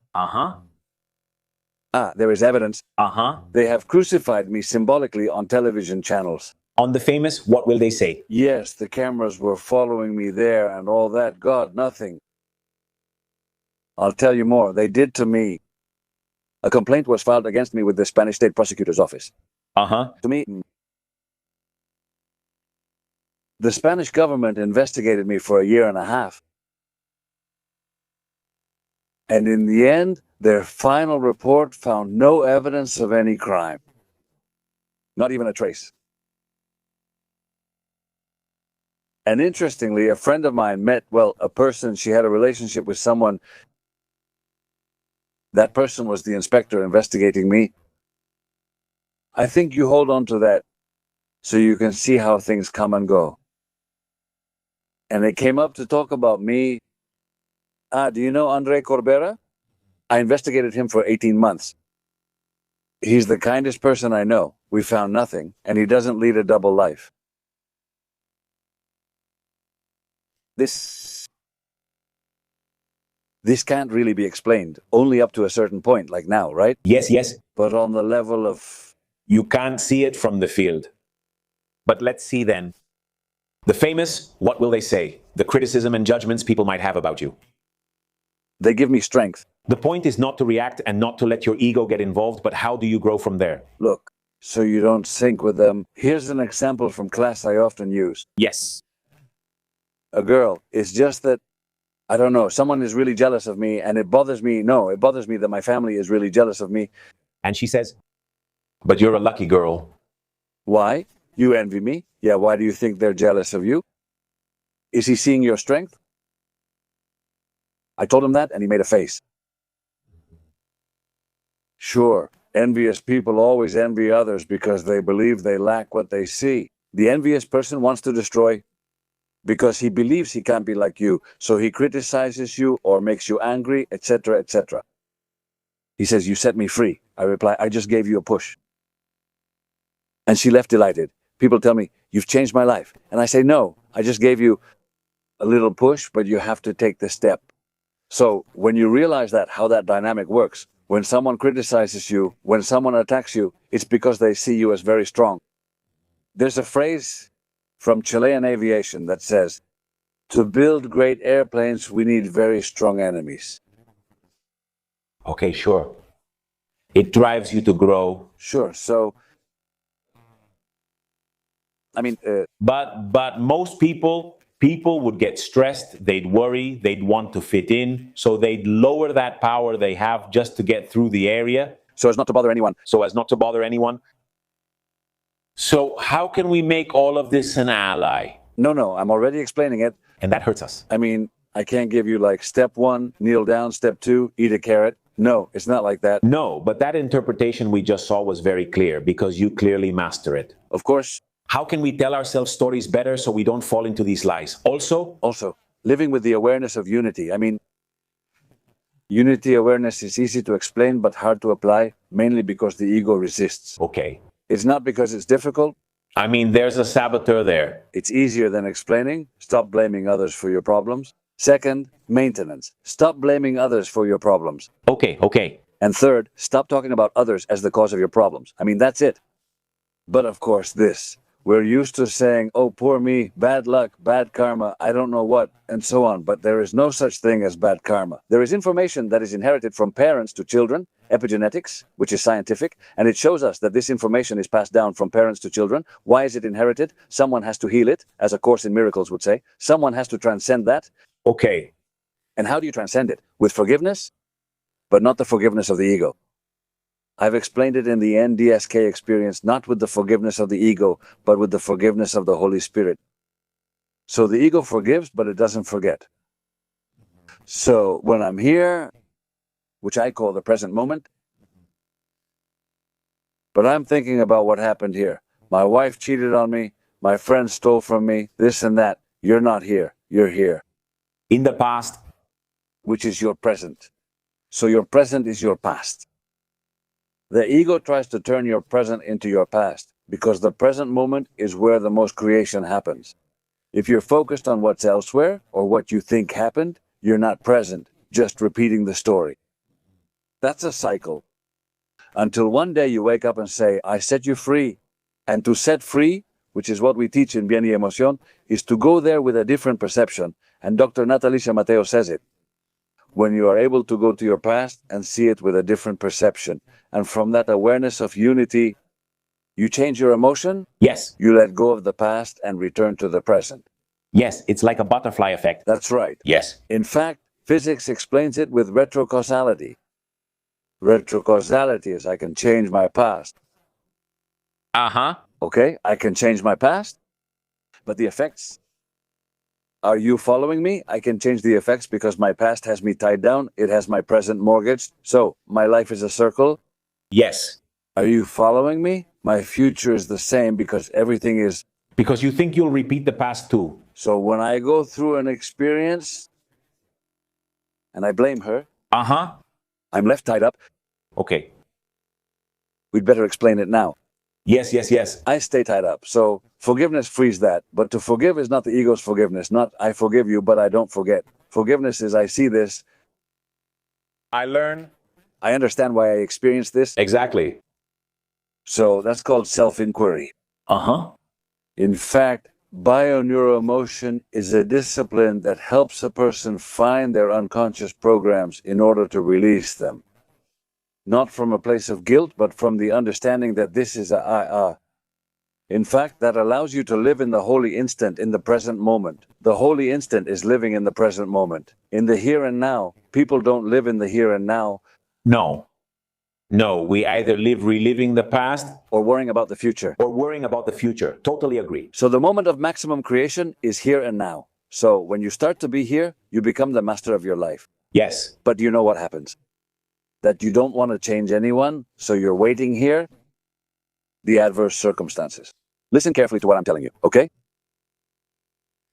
Speaker 2: There is evidence. They have crucified me symbolically on television channels.
Speaker 1: On the famous, what will they say?
Speaker 2: Yes, the cameras were following me there and all that. God, nothing. I'll tell you more. They did to me. A complaint was filed against me with the Spanish State Prosecutor's Office. To me, The Spanish government investigated me for a year and a half. And in the end, their final report found no evidence of any crime. Not even a trace. And interestingly, a friend of mine met, a person, she had a relationship with someone. That person was the inspector investigating me. I think you hold on to that so you can see how things come and go. And they came up to talk about me. Do you know Enric Corbera? I investigated him for 18 months. He's the kindest person I know. We found nothing, and he doesn't lead a double life. This can't really be explained, only up to a certain point, like now, right?
Speaker 1: Yes.
Speaker 2: But on the level of...
Speaker 1: You can't see it from the field. But let's see then. The famous, what will they say? The criticism and judgments people might have about you.
Speaker 2: They give me strength.
Speaker 1: The point is not to react and not to let your ego get involved, but how do you grow from there?
Speaker 2: Look, so you don't sync with them. Here's an example from class I often use.
Speaker 1: Yes.
Speaker 2: A girl, it's just that, I don't know, someone is really jealous of me, and it bothers me. No, it bothers me that my family is really jealous of me.
Speaker 1: And she says, but you're a lucky girl.
Speaker 2: Why? You envy me? Yeah, why do you think they're jealous of you? Is he seeing your strength? I told him that, and he made a face. Sure, envious people always envy others because they believe they lack what they see. The envious person wants to destroy because he believes he can't be like you, so he criticizes you or makes you angry, etc., etc. He says, you set me free. I reply, I just gave you a push. And she left delighted. People tell me, you've changed my life. And I say, no, I just gave you a little push, but you have to take the step. So when you realize that, how that dynamic works, when someone criticizes you, when someone attacks you, it's because they see you as very strong. There's a phrase from Chilean aviation that says, to build great airplanes, we need very strong enemies.
Speaker 1: Okay, sure. It drives you to grow.
Speaker 2: Sure, so,
Speaker 1: But most people would get stressed, they'd worry, they'd want to fit in, so they'd lower that power they have just to get through the area.
Speaker 2: so as not to bother anyone.
Speaker 1: So how can we make all of this an ally?
Speaker 2: No, I'm already explaining it.
Speaker 1: And that hurts us.
Speaker 2: I can't give you like step 1, kneel down, step 2, eat a carrot. No, it's not like that.
Speaker 1: No, but that interpretation we just saw was very clear because you clearly master it.
Speaker 2: Of course.
Speaker 1: How can we tell ourselves stories better so we don't fall into these lies? Also,
Speaker 2: living with the awareness of unity. Unity awareness is easy to explain but hard to apply, mainly because the ego resists.
Speaker 1: okay.
Speaker 2: It's not because it's difficult.
Speaker 1: There's a saboteur there.
Speaker 2: It's easier than explaining. Stop blaming others for your problems. Second, maintenance. Stop blaming others for your problems.
Speaker 1: Okay.
Speaker 2: And third, stop talking about others as the cause of your problems. That's it. But of course this. We're used to saying, oh, poor me, bad luck, bad karma, I don't know what, and so on. But there is no such thing as bad karma. There is information that is inherited from parents to children, epigenetics, which is scientific, and it shows us that this information is passed down from parents to children. Why is it inherited? Someone has to heal it, as A Course in Miracles would say. Someone has to transcend that.
Speaker 1: Okay.
Speaker 2: And how do you transcend it? With forgiveness, but not the forgiveness of the ego. I've explained it in the NDSK experience, not with the forgiveness of the ego, but with the forgiveness of the Holy Spirit. So the ego forgives, but it doesn't forget. So when I'm here, which I call the present moment, but I'm thinking about what happened here. My wife cheated on me, my friend stole from me, this and that. You're not here, you're here.
Speaker 1: In the past,
Speaker 2: which is your present. So your present is your past. The ego tries to turn your present into your past because the present moment is where the most creation happens. If you're focused on what's elsewhere or what you think happened, you're not present, just repeating the story. That's a cycle. Until one day you wake up and say, I set you free. And to set free, which is what we teach in Bien y Emoción, is to go there with a different perception. And Dr. Natalicia Mateo says it. When you are able to go to your past and see it with a different perception. And from that awareness of unity, You change your emotion,
Speaker 1: Yes.
Speaker 2: you let go of the past and return to the present.
Speaker 1: Yes, it's like a butterfly effect.
Speaker 2: That's right.
Speaker 1: Yes.
Speaker 2: In fact, physics explains it with retrocausality. Retrocausality is I can change my past.
Speaker 1: Uh-huh.
Speaker 2: Okay, I can change my past, but the effects. Are you following me? I can change the effects because my past has me tied down. It has my present mortgaged. So my life is a circle.
Speaker 1: Yes.
Speaker 2: Are you following me? My future is the same because everything is.
Speaker 1: Because you think you'll repeat the past too.
Speaker 2: So when I go through an experience and I blame her,
Speaker 1: Uh-huh.
Speaker 2: I'm left tied up.
Speaker 1: Okay.
Speaker 2: We'd better explain it now.
Speaker 1: Yes, yes, yes.
Speaker 2: I stay tied up. So forgiveness frees that. But to forgive is not the ego's forgiveness, not I forgive you, but I don't forget. Forgiveness is I see this.
Speaker 1: I learn.
Speaker 2: I understand why I experienced this.
Speaker 1: Exactly.
Speaker 2: So that's called self-inquiry.
Speaker 1: Uh-huh.
Speaker 2: In fact, bioneuroemotion is a discipline that helps a person find their unconscious programs in order to release them. Not from a place of guilt, but from the understanding that this is a In fact, that allows you to live in the holy instant, in the present moment. The holy instant is living in the present moment. In the here and now, people don't live in the here and now.
Speaker 1: No. No, we either live reliving the past
Speaker 2: Or worrying about the future.
Speaker 1: or worrying about the future. Totally agree.
Speaker 2: So the moment of maximum creation is here and now. So when you start to be here, you become the master of your life.
Speaker 1: Yes.
Speaker 2: But you know what happens? That you don't want to change anyone, so you're waiting here. The adverse circumstances. Listen carefully to what I'm telling you, okay?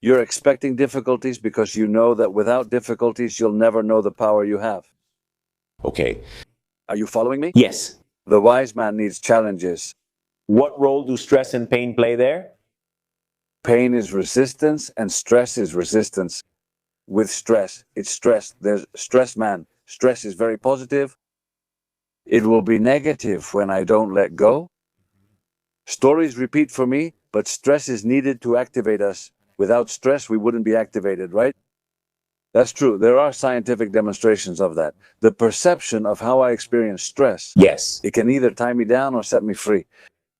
Speaker 2: You're expecting difficulties because you know that without difficulties, you'll never know the power you have.
Speaker 1: Okay.
Speaker 2: Are you following me?
Speaker 1: Yes.
Speaker 2: The wise man needs challenges.
Speaker 1: What role do stress and pain play there?
Speaker 2: Pain is resistance and stress is resistance. With stress, it's stress. There's stress, man. Stress is very positive. It will be negative when I don't let go. Stories repeat for me, but stress is needed to activate us. Without stress, we wouldn't be activated, right? That's true. There are scientific demonstrations of that. The perception of how I experience stress,
Speaker 1: Yes.
Speaker 2: it can either tie me down or set me free.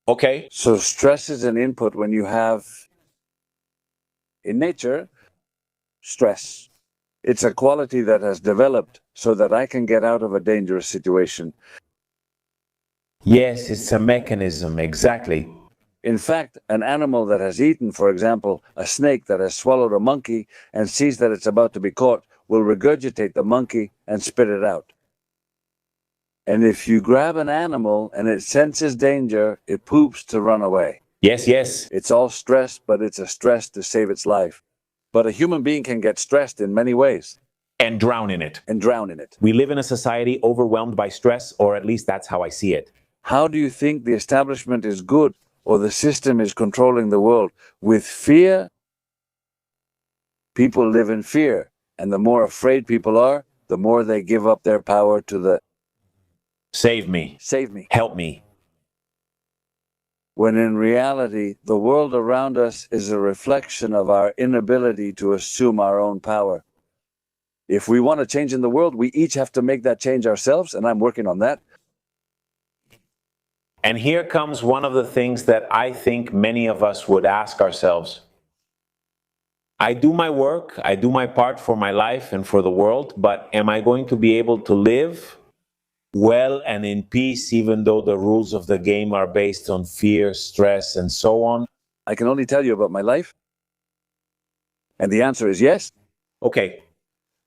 Speaker 1: Okay.
Speaker 2: So stress is an input when you have, in nature, stress. It's a quality that has developed so that I can get out of a dangerous situation.
Speaker 1: Yes, it's a mechanism. Exactly.
Speaker 2: In fact, an animal that has eaten, for example, a snake that has swallowed a monkey and sees that it's about to be caught, will regurgitate the monkey and spit it out. And if you grab an animal and it senses danger, it poops to run away.
Speaker 1: Yes, yes.
Speaker 2: It's all stress, but it's a stress to save its life. But a human being can get stressed in many ways.
Speaker 1: And drown in it.
Speaker 2: And drown in it.
Speaker 1: We live in a society overwhelmed by stress, or at least that's how I see it.
Speaker 2: How do you think the establishment is good or the system is controlling the world? With fear, people live in fear. And the more afraid people are, the more they give up their power to the
Speaker 1: Save me.
Speaker 2: save me.
Speaker 1: Help me.
Speaker 2: When in reality, the world around us is a reflection of our inability to assume our own power. If we want to change in the world, we each have to make that change ourselves, and I'm working on that.
Speaker 1: And here comes one of the things that I think many of us would ask ourselves. I do my work, I do my part for my life and for the world, but am I going to be able to live well and in peace, even though the rules of the game are based on fear, stress, and so on?
Speaker 2: I can only tell you about my life. And the answer is yes.
Speaker 1: Okay.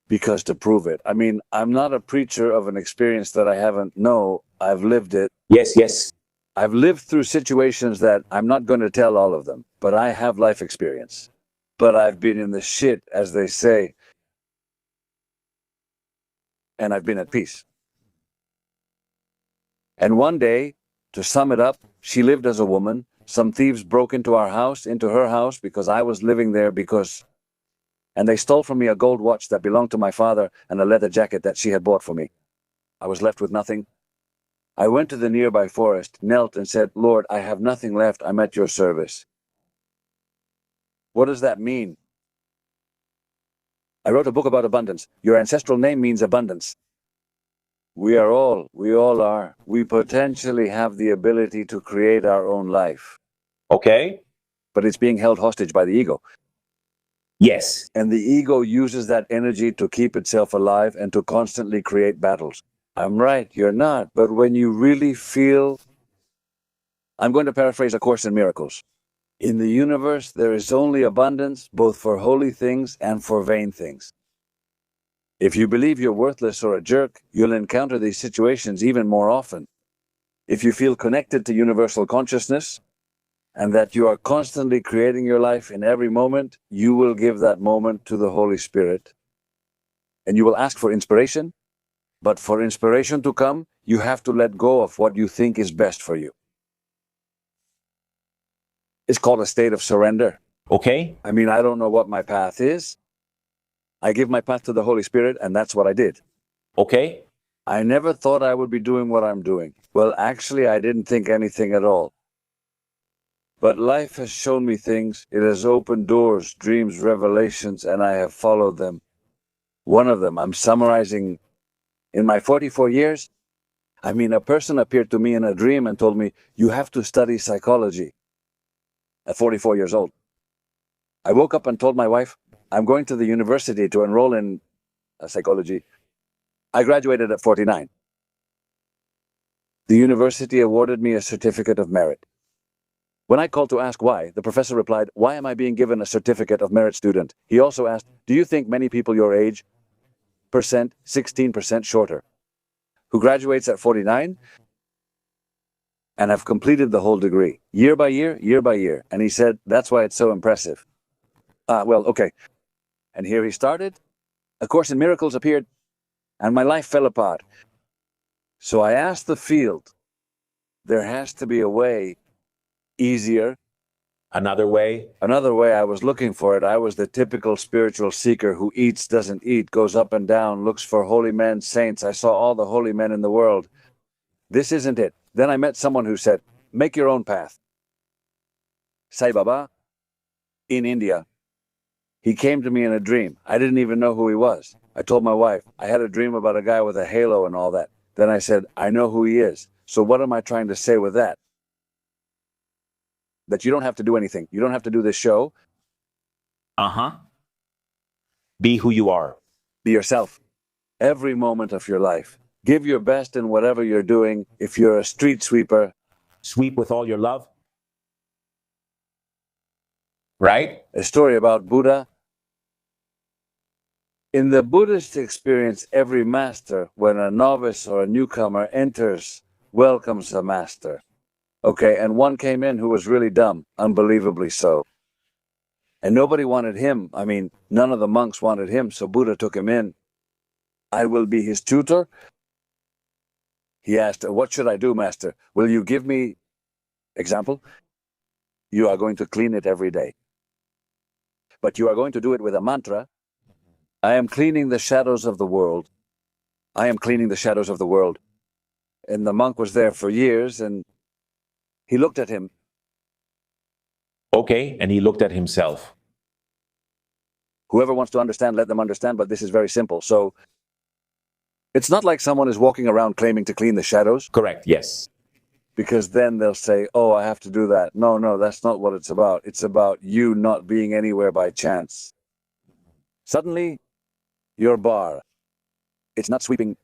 Speaker 2: Because to prove it. I mean, I'm not a preacher of an experience that I haven't. No, I've lived it.
Speaker 1: Yes, yes.
Speaker 2: I've lived through situations that I'm not going to tell all of them, but I have life experience. But I've been in the shit, as they say. And I've been at peace. And one day, to sum it up, she lived as a woman. Some thieves broke into her house, because I was living there and they stole from me a gold watch that belonged to my father and a leather jacket that she had bought for me. I was left with nothing. I went to the nearby forest, knelt and said, Lord, I have nothing left. I'm at your service. What does that mean? I wrote a book about abundance. Your ancestral name means abundance. We all are. We potentially have the ability to create our own life.
Speaker 1: Okay?
Speaker 2: But it's being held hostage by the ego.
Speaker 1: Yes.
Speaker 2: And the ego uses that energy to keep itself alive and to constantly create battles. I'm right, you're not. But when you really feel, I'm going to paraphrase A Course in Miracles. In the universe, there is only abundance, both for holy things and for vain things. If you believe you're worthless or a jerk, you'll encounter these situations even more often. If you feel connected to universal consciousness, and that you are constantly creating your life in every moment, you will give that moment to the Holy Spirit. And you will ask for inspiration, but for inspiration to come, you have to let go of what you think is best for you. It's called a state of surrender.
Speaker 1: Okay?
Speaker 2: I mean, I don't know what my path is. I give my path to the Holy Spirit, and that's what I did.
Speaker 1: Okay?
Speaker 2: I never thought I would be doing what I'm doing. Well, actually, I didn't think anything at all. But life has shown me things. It has opened doors, dreams, revelations, and I have followed them. One of them, I'm summarizing, in my 44 years, I mean, a person appeared to me in a dream and told me, you have to study psychology. At 44 years old. I woke up and told my wife, I'm going to the university to enroll in psychology. I graduated at 49. The university awarded me a certificate of merit. When I called to ask why, the professor replied, why am I being given a certificate of merit student? He also asked, do you think many people your age, 16% shorter, who graduates at 49 and have completed the whole degree, year by year, year by year? And he said, that's why it's so impressive. Well, okay. And here he started. A Course in Miracles appeared, and my life fell apart. So I asked the field, there has to be a way easier.
Speaker 1: Another way?
Speaker 2: Another way. I was looking for it. I was the typical spiritual seeker who eats, doesn't eat, goes up and down, looks for holy men, saints. I saw all the holy men in the world. This isn't it. Then I met someone who said, make your own path. Sai Baba, in India. He came to me in a dream. I didn't even know who he was. I told my wife, I had a dream about a guy with a halo and all that. Then I said, I know who he is. So what am I trying to say with that? That you don't have to do anything. You don't have to do this show.
Speaker 1: Uh-huh. Be who you are.
Speaker 2: Be yourself. Every moment of your life. Give your best in whatever you're doing. If you're a street sweeper,
Speaker 1: Sweep with all your love. Right?
Speaker 2: a story about Buddha. In the Buddhist experience, every master, when a novice or a newcomer enters, welcomes a master. Okay, and one came in who was really dumb, unbelievably so. And nobody wanted him. I mean, none of the monks wanted him, so Buddha took him in. I will be his tutor. He asked, what should I do, master? Will you give me example? You are going to clean it every day. But you are going to do it with a mantra. I am cleaning the shadows of the world. I am cleaning the shadows of the world. And the monk was there for years, and he looked at him.
Speaker 1: Okay, and he looked at himself.
Speaker 2: Whoever wants to understand, let them understand, but this is very simple. So it's not like someone is walking around claiming to clean the shadows.
Speaker 1: Correct, yes.
Speaker 2: Because then they'll say, oh, I have to do that. No, that's not what it's about. It's about you not being anywhere by chance. Suddenly, your bar. It's not sweeping.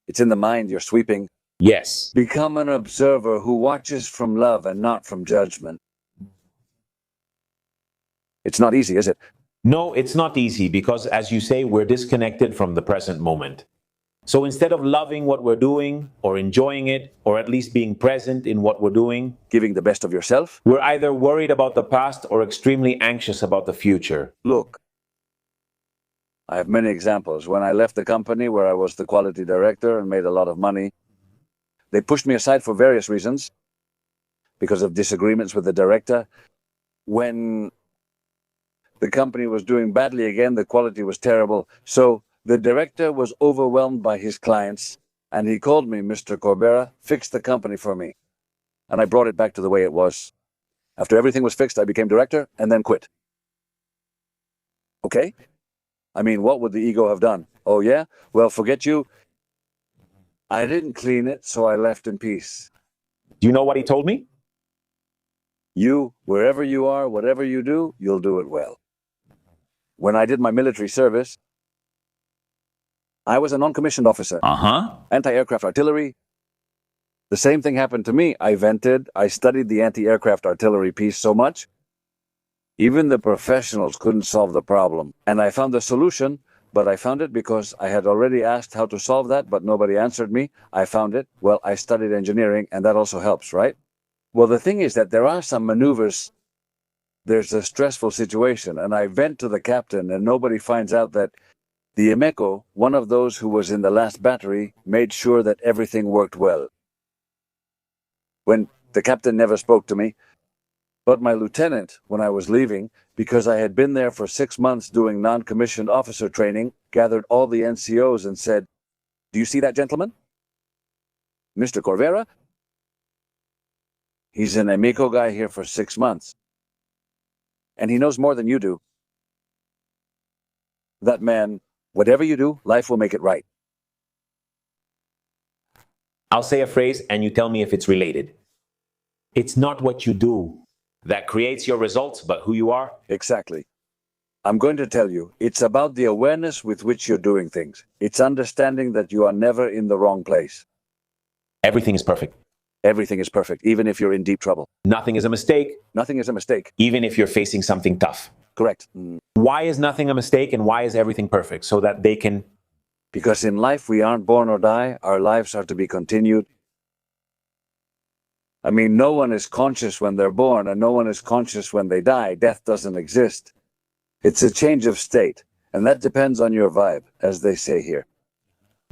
Speaker 2: It's in the mind you're sweeping.
Speaker 1: Yes.
Speaker 2: Become an observer who watches from love and not from judgment. It's not easy, is it?
Speaker 1: No, it's not easy because, as you say, we're disconnected from the present moment. So instead of loving what we're doing or enjoying it, or at least being present in what we're doing,
Speaker 2: Giving the best of yourself.
Speaker 1: we're either worried about the past or extremely anxious about the future.
Speaker 2: Look, I have many examples. When I left the company where I was the quality director and made a lot of money, they pushed me aside for various reasons because of disagreements with the director. When the company was doing badly again, the quality was terrible. So the director was overwhelmed by his clients, and he called me, Mr. Corbera, fix the company for me. And I brought it back to the way it was. After everything was fixed, I became director and then quit. Okay? I mean, what would the ego have done? Oh, yeah? Well, forget you. I didn't clean it, so I left in peace.
Speaker 1: Do you know what he told me?
Speaker 2: You, wherever you are, whatever you do, you'll do it well. When I did my military service, I was a non-commissioned officer. Anti-aircraft artillery. The same thing happened to me. I studied the anti-aircraft artillery piece so much. Even the professionals couldn't solve the problem. And I found the solution, but I found it because I had already asked how to solve that, but nobody answered me. I found it. Well, I studied engineering, and that also helps, right? Well, the thing is that there are some maneuvers. There's a stressful situation, and I vent to the captain, and nobody finds out that the Imeco, one of those who was in the last battery, made sure that everything worked well. When the captain never spoke to me, but my lieutenant, when I was leaving, because I had been there for 6 months doing non-commissioned officer training, gathered all the NCOs and said, "Do you see that gentleman? Mr. Corbera? He's an Imeco guy here for 6 months. And he knows more than you do. That man, whatever you do, life will make it right."
Speaker 1: I'll say a phrase and you tell me if it's related. It's not what you do that creates your results, but who you are.
Speaker 2: Exactly. I'm going to tell you, it's about the awareness with which you're doing things. It's understanding that you are never in the wrong place.
Speaker 1: Everything is perfect.
Speaker 2: Everything is perfect, even if you're in deep trouble.
Speaker 1: Nothing is a mistake.
Speaker 2: Nothing is a mistake.
Speaker 1: Even if you're facing something tough.
Speaker 2: Correct.
Speaker 1: Why is nothing a mistake and why is everything perfect? So that they can...
Speaker 2: Because in life we aren't born or die, our lives are to be continued. I mean, no one is conscious when they're born and no one is conscious when they die. Death doesn't exist. It's a change of state, and that depends on your vibe, as they say here.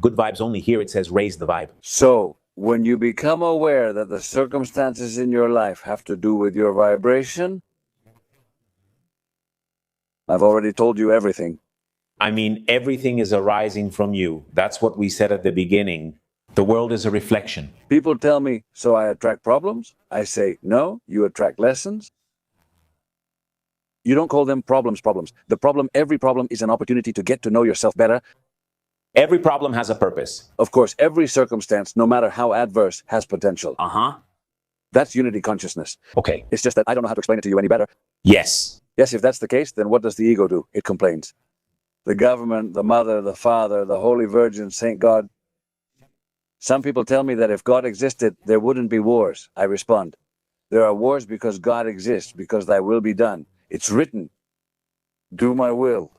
Speaker 1: Good vibes only. Here it says raise the vibe.
Speaker 2: So, when you become aware that the circumstances in your life have to do with your vibration, I've already told you everything.
Speaker 1: I mean, everything is arising from you. That's what we said at the beginning. The world is a reflection.
Speaker 2: People tell me, so I attract problems? I say, no, you attract lessons. You don't call them problems. Every problem is an opportunity to get to know yourself better.
Speaker 1: Every problem has a purpose.
Speaker 2: Of course, every circumstance, no matter how adverse, has potential. That's unity consciousness.
Speaker 1: Okay.
Speaker 2: It's just that I don't know how to explain it to you any better.
Speaker 1: Yes.
Speaker 2: Yes, if that's the case, then what does the ego do? It complains. The government, the mother, the father, the Holy Virgin, Saint God. Some people tell me that if God existed, there wouldn't be wars. I respond, there are wars because God exists, because thy will be done. It's written, do my will.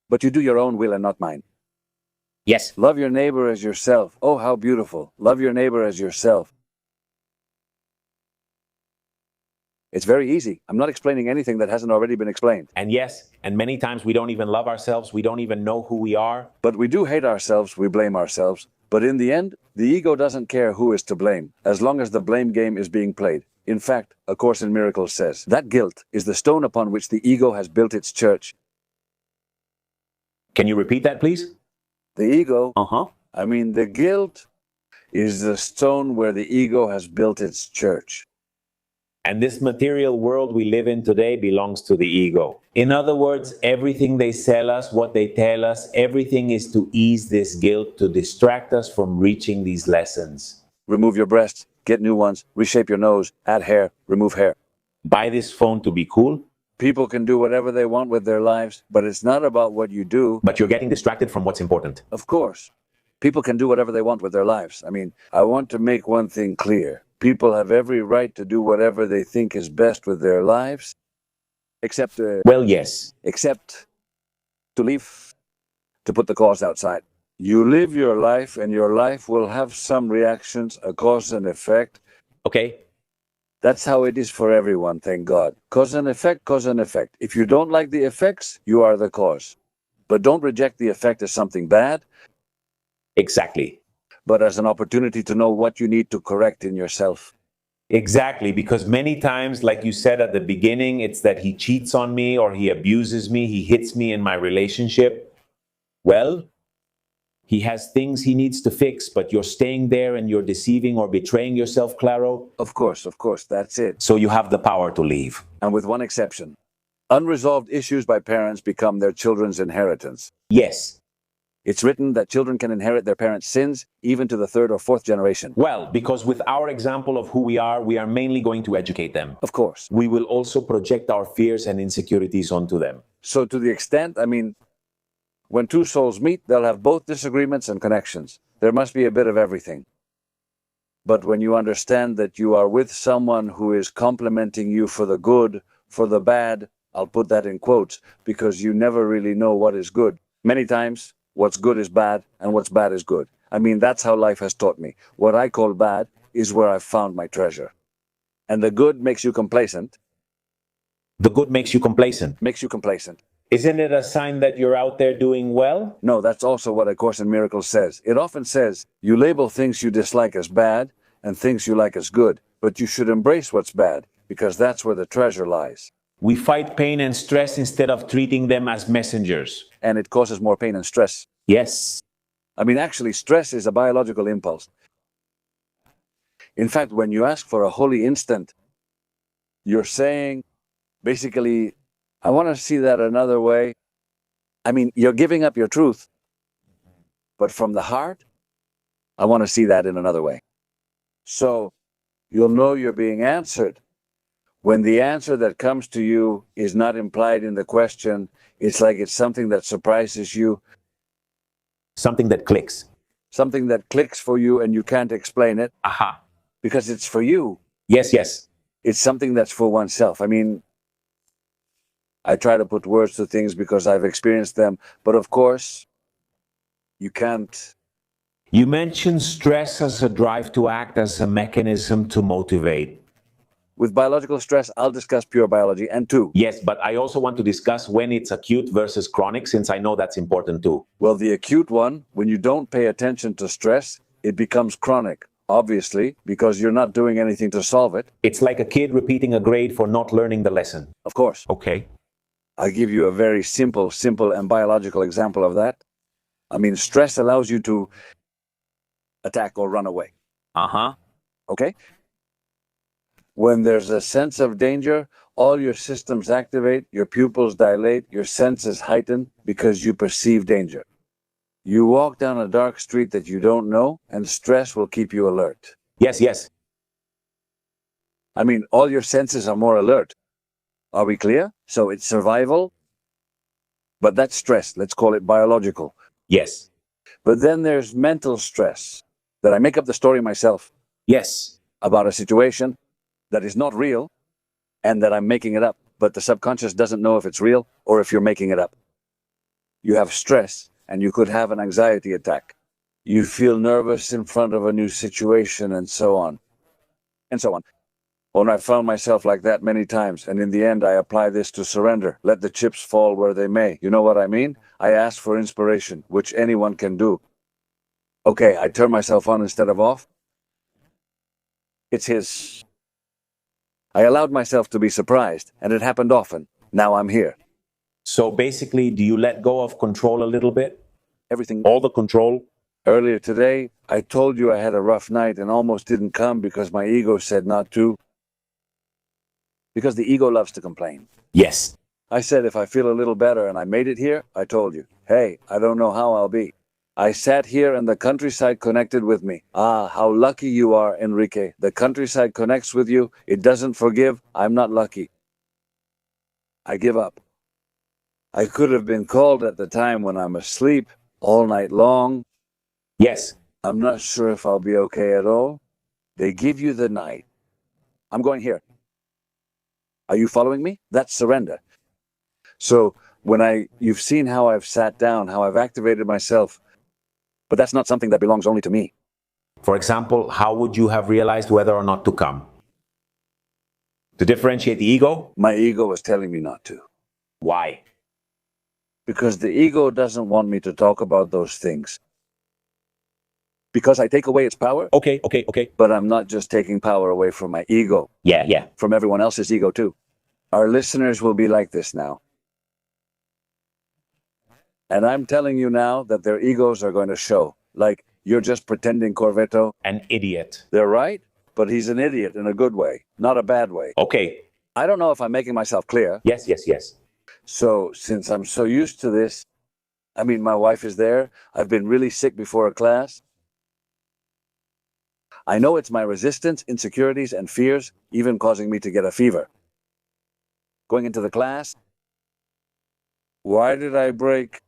Speaker 2: But you do your own will and not mine.
Speaker 1: Yes.
Speaker 2: Love your neighbor as yourself. Oh, how beautiful. Love your neighbor as yourself. It's very easy. I'm not explaining anything that hasn't already been explained.
Speaker 1: And yes, and many times we don't even love ourselves. We don't even know who we are.
Speaker 2: But we do hate ourselves. We blame ourselves. But in the end, the ego doesn't care who is to blame, as long as the blame game is being played. In fact, A Course in Miracles says, that guilt is the stone upon which the ego has built its church.
Speaker 1: Can you repeat that, please?
Speaker 2: The ego, the guilt is the stone where the ego has built its church.
Speaker 1: And this material world we live in today belongs to the ego. In other words, everything they sell us, what they tell us, everything is to ease this guilt, to distract us from reaching these lessons.
Speaker 2: Remove your breasts, get new ones, reshape your nose, add hair, remove hair.
Speaker 1: Buy this phone to be cool.
Speaker 2: People can do whatever they want with their lives, but it's not about what you do.
Speaker 1: But you're getting distracted from what's important.
Speaker 2: Of course. People can do whatever they want with their lives. I want to make one thing clear. People have every right to do whatever they think is best with their lives, except to leave, to put the cause outside. You live your life, and your life will have some reactions, a cause and effect.
Speaker 1: Okay.
Speaker 2: That's how it is for everyone, thank God. Cause and effect, cause and effect. If you don't like the effects, you are the cause. But don't reject the effect as something bad.
Speaker 1: Exactly.
Speaker 2: But as an opportunity to know what you need to correct in yourself.
Speaker 1: Exactly, because many times, like you said at the beginning, it's that he cheats on me or he abuses me, he hits me in my relationship. Well, he has things he needs to fix, but you're staying there and you're deceiving or betraying yourself, Claro.
Speaker 2: Of course, that's it.
Speaker 1: So you have the power to leave.
Speaker 2: And with one exception. Unresolved issues by parents become their children's inheritance.
Speaker 1: Yes.
Speaker 2: It's written that children can inherit their parents' sins even to the third or fourth generation.
Speaker 1: Well, because with our example of who we are mainly going to educate them.
Speaker 2: Of course.
Speaker 1: We will also project our fears and insecurities onto them.
Speaker 2: So to the extent, when two souls meet, they'll have both disagreements and connections. There must be a bit of everything. But when you understand that you are with someone who is complimenting you for the good, for the bad, I'll put that in quotes, because you never really know what is good. Many times, what's good is bad, and what's bad is good. That's how life has taught me. What I call bad is where I've found my treasure. And the good makes you complacent.
Speaker 1: The good makes you complacent.
Speaker 2: Makes you complacent.
Speaker 1: Isn't it a sign that you're out there doing well?
Speaker 2: No, that's also what A Course in Miracles says. It often says, you label things you dislike as bad and things you like as good, but you should embrace what's bad, because that's where the treasure lies.
Speaker 1: We fight pain and stress instead of treating them as messengers.
Speaker 2: And it causes more pain and stress.
Speaker 1: Yes.
Speaker 2: Actually, stress is a biological impulse. In fact, when you ask for a holy instant, you're saying, basically, I want to see that another way. You're giving up your truth. But from the heart, I want to see that in another way. So, you'll know you're being answered when the answer that comes to you is not implied in the question. It's like it's something that surprises you.
Speaker 1: Something that clicks.
Speaker 2: Something that clicks for you and you can't explain it.
Speaker 1: Aha.
Speaker 2: Because it's for you.
Speaker 1: Yes, yes.
Speaker 2: It's something that's for oneself. I try to put words to things because I've experienced them. But of course, you can't.
Speaker 1: You mentioned stress as a drive to act, as a mechanism to motivate.
Speaker 2: With biological stress, I'll discuss pure biology and two.
Speaker 1: Yes, but I also want to discuss when it's acute versus chronic, since I know that's important too.
Speaker 2: Well, the acute one, when you don't pay attention to stress, it becomes chronic, obviously, because you're not doing anything to solve it.
Speaker 1: It's like a kid repeating a grade for not learning the lesson.
Speaker 2: Of course.
Speaker 1: Okay.
Speaker 2: I'll give you a very simple and biological example of that. Stress allows you to attack or run away.
Speaker 1: Uh-huh.
Speaker 2: Okay? When there's a sense of danger, all your systems activate, your pupils dilate, your senses heighten because you perceive danger. You walk down a dark street that you don't know, and stress will keep you alert.
Speaker 1: Yes, yes.
Speaker 2: All your senses are more alert. Are we clear? So it's survival, but that's stress. Let's call it biological.
Speaker 1: Yes.
Speaker 2: But then there's mental stress, that I make up the story myself.
Speaker 1: Yes.
Speaker 2: About a situation that is not real, and that I'm making it up, but the subconscious doesn't know if it's real or if you're making it up. You have stress, and you could have an anxiety attack. You feel nervous in front of a new situation, and so on. And so on. Well, I found myself like that many times, and in the end, I apply this to surrender. Let the chips fall where they may. You know what I mean? I ask for inspiration, which anyone can do. Okay, I turn myself on instead of off. It's his. I allowed myself to be surprised, and it happened often. Now I'm here.
Speaker 1: So basically, do you let go of control a little bit?
Speaker 2: Everything.
Speaker 1: All the control?
Speaker 2: Earlier today, I told you I had a rough night and almost didn't come because my ego said not to. Because the ego loves to complain.
Speaker 1: Yes.
Speaker 2: I said if I feel a little better and I made it here, I told you, hey, I don't know how I'll be. I sat here and the countryside connected with me. Ah, how lucky you are, Enrique. The countryside connects with you. It doesn't forgive. I'm not lucky. I give up. I could have been called at the time when I'm asleep all night long.
Speaker 1: Yes.
Speaker 2: I'm not sure if I'll be okay at all. They give you the night. I'm going here. Are you following me? That's surrender. So you've seen how I've sat down, how I've activated myself, but that's not something that belongs only to me.
Speaker 1: For example, how would you have realized whether or not to come? To differentiate the ego?
Speaker 2: My ego was telling me not to.
Speaker 1: Why?
Speaker 2: Because the ego doesn't want me to talk about those things. Because I take away its power.
Speaker 1: Okay.
Speaker 2: But I'm not just taking power away from my ego.
Speaker 1: Yeah.
Speaker 2: From everyone else's ego too. Our listeners will be like this now. And I'm telling you now that their egos are going to show. Like, you're just pretending, Corvetto.
Speaker 1: An idiot.
Speaker 2: They're right, but he's an idiot in a good way, not a bad way.
Speaker 1: Okay.
Speaker 2: I don't know if I'm making myself clear.
Speaker 1: Yes.
Speaker 2: So, since I'm so used to this, I mean, my wife is there. I've been really sick before a class. I know it's my resistance, insecurities, and fears, even causing me to get a fever. Going into the class, why did I break?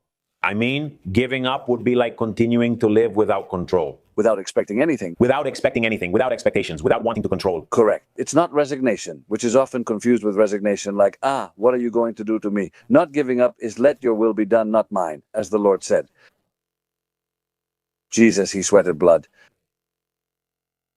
Speaker 1: I mean, giving up would be like continuing to live without control,
Speaker 2: Without expecting anything.
Speaker 1: without expecting anything, without expectations, without wanting to control.
Speaker 2: Correct. It's not resignation, which is often confused with resignation, like, what are you going to do to me? Not giving up is let your will be done, not mine, as the Lord said. Jesus, he sweated blood.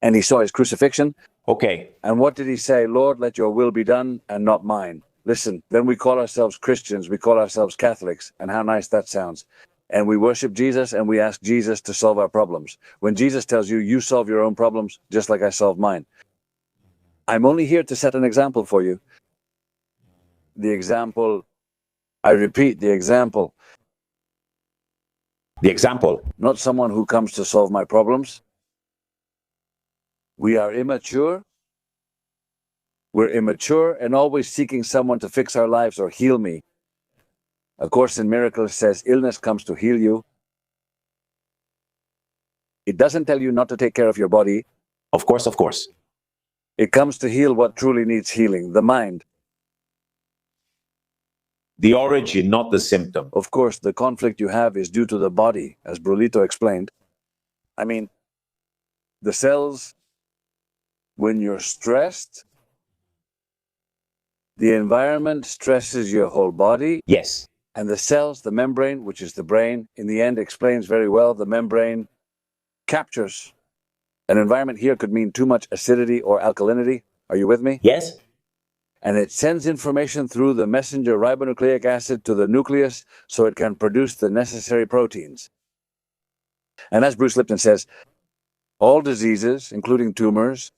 Speaker 2: And he saw his crucifixion.
Speaker 1: Okay,
Speaker 2: And what did he say? Lord, let your will be done and not mine. Listen, then we call ourselves Christians, we call ourselves Catholics, and how nice that sounds. And we worship Jesus and we ask Jesus to solve our problems. When Jesus tells you, you solve your own problems, just like I solved mine. I'm only here to set an example for you. The example, I repeat, the example.
Speaker 1: the example.
Speaker 2: Not someone who comes to solve my problems. We are immature. We're immature and always seeking someone to fix our lives or heal me. A Course in Miracles says illness comes to heal you. It doesn't tell you not to take care of your body.
Speaker 1: Of course, of course.
Speaker 2: It comes to heal what truly needs healing, the mind.
Speaker 1: The origin, not the symptom.
Speaker 2: Of course, the conflict you have is due to the body, as Brulito explained. I mean, the cells, when you're stressed, the environment stresses your whole body.
Speaker 1: Yes.
Speaker 2: And the cells, the membrane, which is the brain, in the end explains very well the membrane captures. An environment here could mean too much acidity or alkalinity. Are you with me?
Speaker 1: Yes?
Speaker 2: And it sends information through the messenger ribonucleic acid to the nucleus so it can produce the necessary proteins. And as Bruce Lipton says, all diseases, including tumors,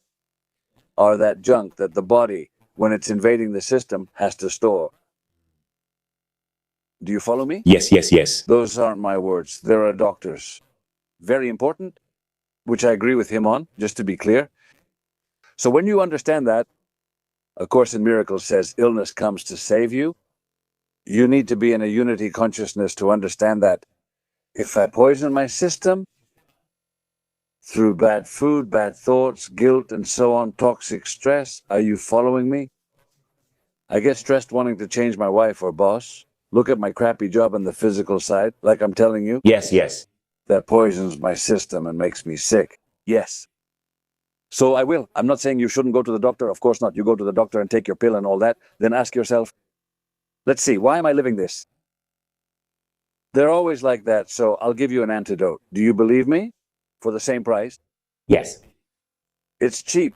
Speaker 2: are that junk that the body, when it's invading the system, has to store. Do you follow me?
Speaker 1: Yes, yes, yes.
Speaker 2: Those aren't my words. They're a doctor's. Very important, which I agree with him on, just to be clear. So when you understand that, A Course in Miracles says illness comes to save you. You need to be in a unity consciousness to understand that. If I poison my system through bad food, bad thoughts, guilt, and so on, toxic stress, are you following me? I get stressed wanting to change my wife or boss. Look at my crappy job on the physical side, like I'm telling you.
Speaker 1: Yes, yes.
Speaker 2: That poisons my system and makes me sick. Yes. So I will. I'm not saying you shouldn't go to the doctor. Of course not. You go to the doctor and take your pill and all that. Then ask yourself, let's see, why am I living this? They're always like that, so I'll give you an antidote. Do you believe me? For the same price?
Speaker 1: Yes.
Speaker 2: It's cheap.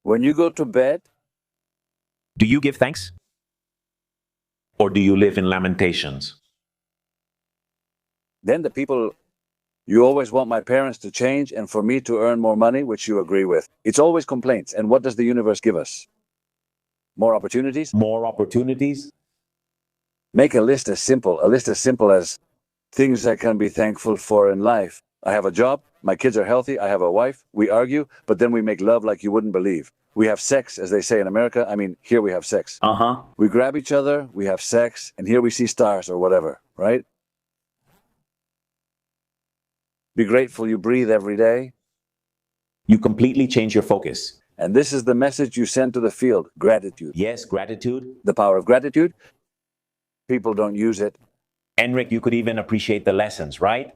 Speaker 2: When you go to bed,
Speaker 1: Do you give thanks? Or do you live in lamentations?
Speaker 2: then the people, you always want my parents to change and for me to earn more money, which you agree with. It's always complaints. And what does the universe give us? More opportunities?
Speaker 1: More opportunities?
Speaker 2: Make a list as simple as things I can be thankful for in life. I have a job, my kids are healthy, I have a wife, we argue, but then we make love like you wouldn't believe. We have sex, as they say in America. I mean, here we have sex.
Speaker 1: Uh-huh.
Speaker 2: We grab each other, we have sex, and here we see stars or whatever, right? Be grateful you breathe every day.
Speaker 1: You completely change your focus.
Speaker 2: And this is the message you send to the field, gratitude.
Speaker 1: Yes, gratitude.
Speaker 2: The power of gratitude. People don't use it.
Speaker 1: Enric, you could even appreciate the lessons, right?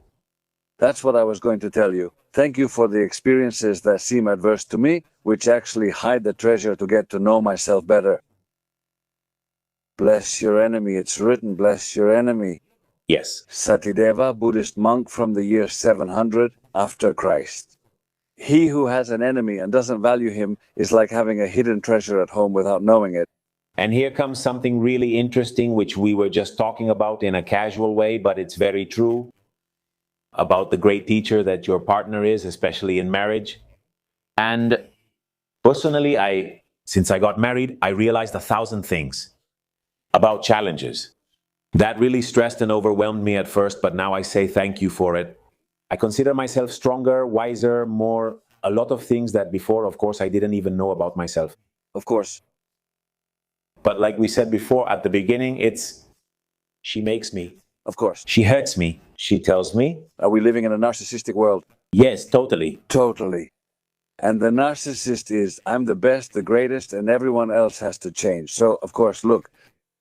Speaker 2: That's what I was going to tell you. Thank you for the experiences that seem adverse to me, which actually hide the treasure to get to know myself better. Bless your enemy. It's written, bless your enemy.
Speaker 1: Yes.
Speaker 2: Satideva, Buddhist monk from the year 700 after Christ. He who has an enemy and doesn't value him is like having a hidden treasure at home without knowing it.
Speaker 1: And here comes something really interesting, which we were just talking about in a casual way, but it's very true, about the great teacher that your partner is, especially in marriage. And personally, since I got married, I realized 1,000 things about challenges. That really stressed and overwhelmed me at first, but now I say thank you for it. I consider myself stronger, wiser, a lot of things that before, of course, I didn't even know about myself.
Speaker 2: Of course.
Speaker 1: But like we said before at the beginning, it's She makes me.
Speaker 2: Of course.
Speaker 1: She hurts me. She tells me.
Speaker 2: Are we living in a narcissistic world?
Speaker 1: Yes, totally.
Speaker 2: Totally. And the narcissist is, I'm the best, the greatest, and everyone else has to change. So, of course, look,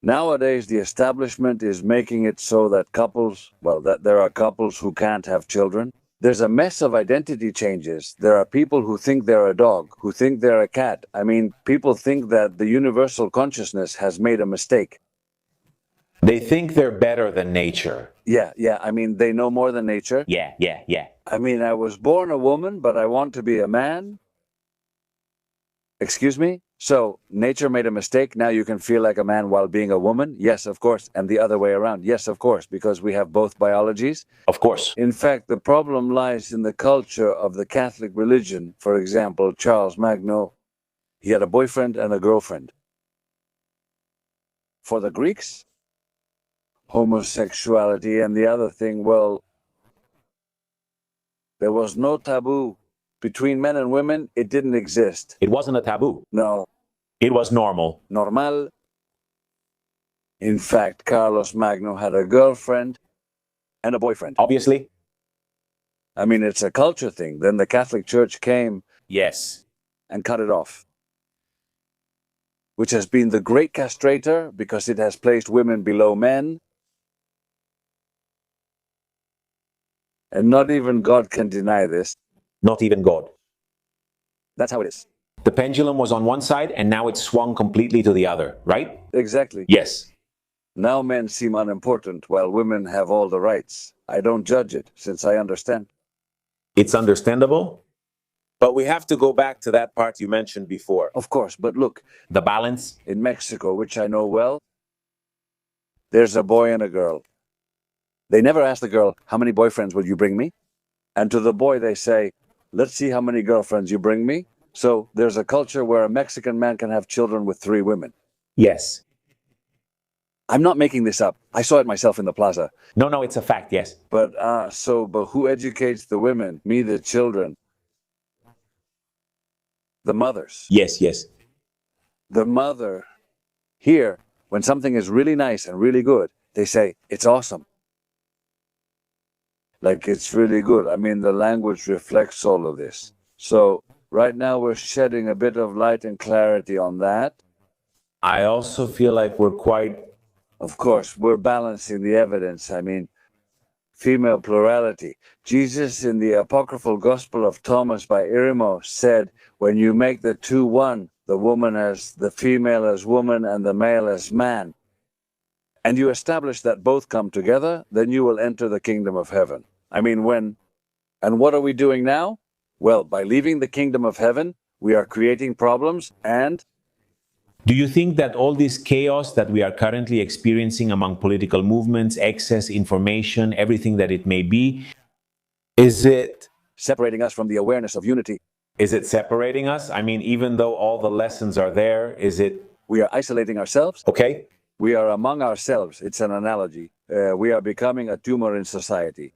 Speaker 2: nowadays the establishment is making it so that that there are couples who can't have children. There's a mess of identity changes. There are people who think they're a dog, who think they're a cat. I mean, people think that the universal consciousness has made a mistake.
Speaker 1: They think they're better than nature.
Speaker 2: Yeah. I mean, they know more than nature.
Speaker 1: Yeah.
Speaker 2: I mean, I was born a woman, but I want to be a man. Excuse me? So, nature made a mistake. Now you can feel like a man while being a woman? Yes, of course. And the other way around? Yes, of course, because we have both biologies.
Speaker 1: Of course.
Speaker 2: In fact, the problem lies in the culture of the Catholic religion. For example, Charles Magno, he had a boyfriend and a girlfriend. For the Greeks, homosexuality and the other thing, well, there was no taboo. Between men and women, it didn't exist.
Speaker 1: It wasn't a taboo.
Speaker 2: No.
Speaker 1: It was normal.
Speaker 2: Normal. In fact, Carlos Magno had a girlfriend and a boyfriend.
Speaker 1: Obviously.
Speaker 2: I mean, it's a culture thing. Then the Catholic Church came.
Speaker 1: Yes.
Speaker 2: And cut it off. Which has been the great castrator because it has placed women below men. And not even God can deny this.
Speaker 1: Not even God.
Speaker 2: That's how it is.
Speaker 1: The pendulum was on one side and now it's swung completely to the other, right?
Speaker 2: Exactly.
Speaker 1: Yes.
Speaker 2: Now men seem unimportant while women have all the rights. I don't judge it since I understand.
Speaker 1: It's understandable. But we have to go back to that part you mentioned before.
Speaker 2: Of course, but look.
Speaker 1: The balance.
Speaker 2: In Mexico, which I know well, there's a boy and a girl. They never ask the girl, how many boyfriends will you bring me? And to the boy they say, let's see how many girlfriends you bring me. So there's a culture where a Mexican man can have children with 3 women.
Speaker 1: Yes.
Speaker 2: I'm not making this up. I saw it myself in the plaza.
Speaker 1: No, it's a fact, yes.
Speaker 2: But who educates the women? Me, the children. The mothers.
Speaker 1: Yes.
Speaker 2: The mother. Here, when something is really nice and really good, they say, it's awesome. Like, it's really good. I mean, the language reflects all of this. So, right now we're shedding a bit of light and clarity on that.
Speaker 1: I also feel like we're quite...
Speaker 2: Of course, we're balancing the evidence. I mean, female plurality. Jesus in the apocryphal Gospel of Thomas by Irimo said, when you make the 2 one, the woman as the female as woman and the male as man, and you establish that both come together, then you will enter the kingdom of heaven. I mean, and what are we doing now? Well, by leaving the kingdom of heaven, we are creating problems and...
Speaker 1: Do you think that all this chaos that we are currently experiencing among political movements, excess information, everything that it may be, is it...
Speaker 2: separating us from the awareness of unity?
Speaker 1: Is it separating us? I mean, even though all the lessons are there, is it...
Speaker 2: We are isolating ourselves.
Speaker 1: Okay.
Speaker 2: We are among ourselves. It's an analogy. We are becoming a tumor in society.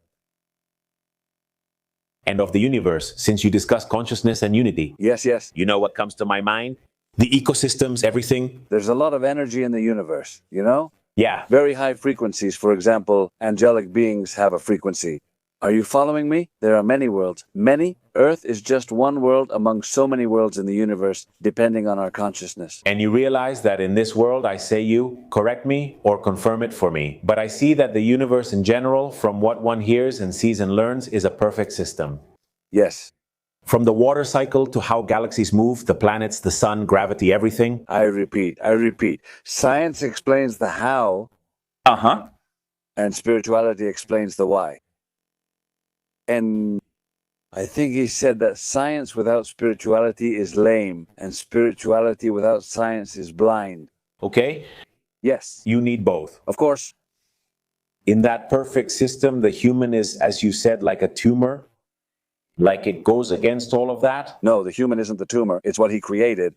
Speaker 1: And of the universe, since you discussed consciousness and unity.
Speaker 2: Yes.
Speaker 1: You know what comes to my mind? The ecosystems, everything.
Speaker 2: There's a lot of energy in the universe, you know?
Speaker 1: Yeah.
Speaker 2: Very high frequencies. For example, angelic beings have a frequency. Are you following me? There are many worlds. Many? Earth is just one world among so many worlds in the universe, depending on our consciousness.
Speaker 1: And you realize that in this world, I say you, correct me or confirm it for me. But I see that the universe in general, from what one hears and sees and learns, is a perfect system.
Speaker 2: Yes.
Speaker 1: From the water cycle to how galaxies move, the planets, the sun, gravity, everything.
Speaker 2: I repeat. Science explains the how. And spirituality explains the why. And I think he said that science without spirituality is lame, and spirituality without science is blind.
Speaker 1: Okay?
Speaker 2: Yes.
Speaker 1: You need both.
Speaker 2: Of course.
Speaker 1: In that perfect system, the human is, as you said, like a tumor. Like it goes against all of that.
Speaker 2: No, the human isn't the tumor. It's what he created.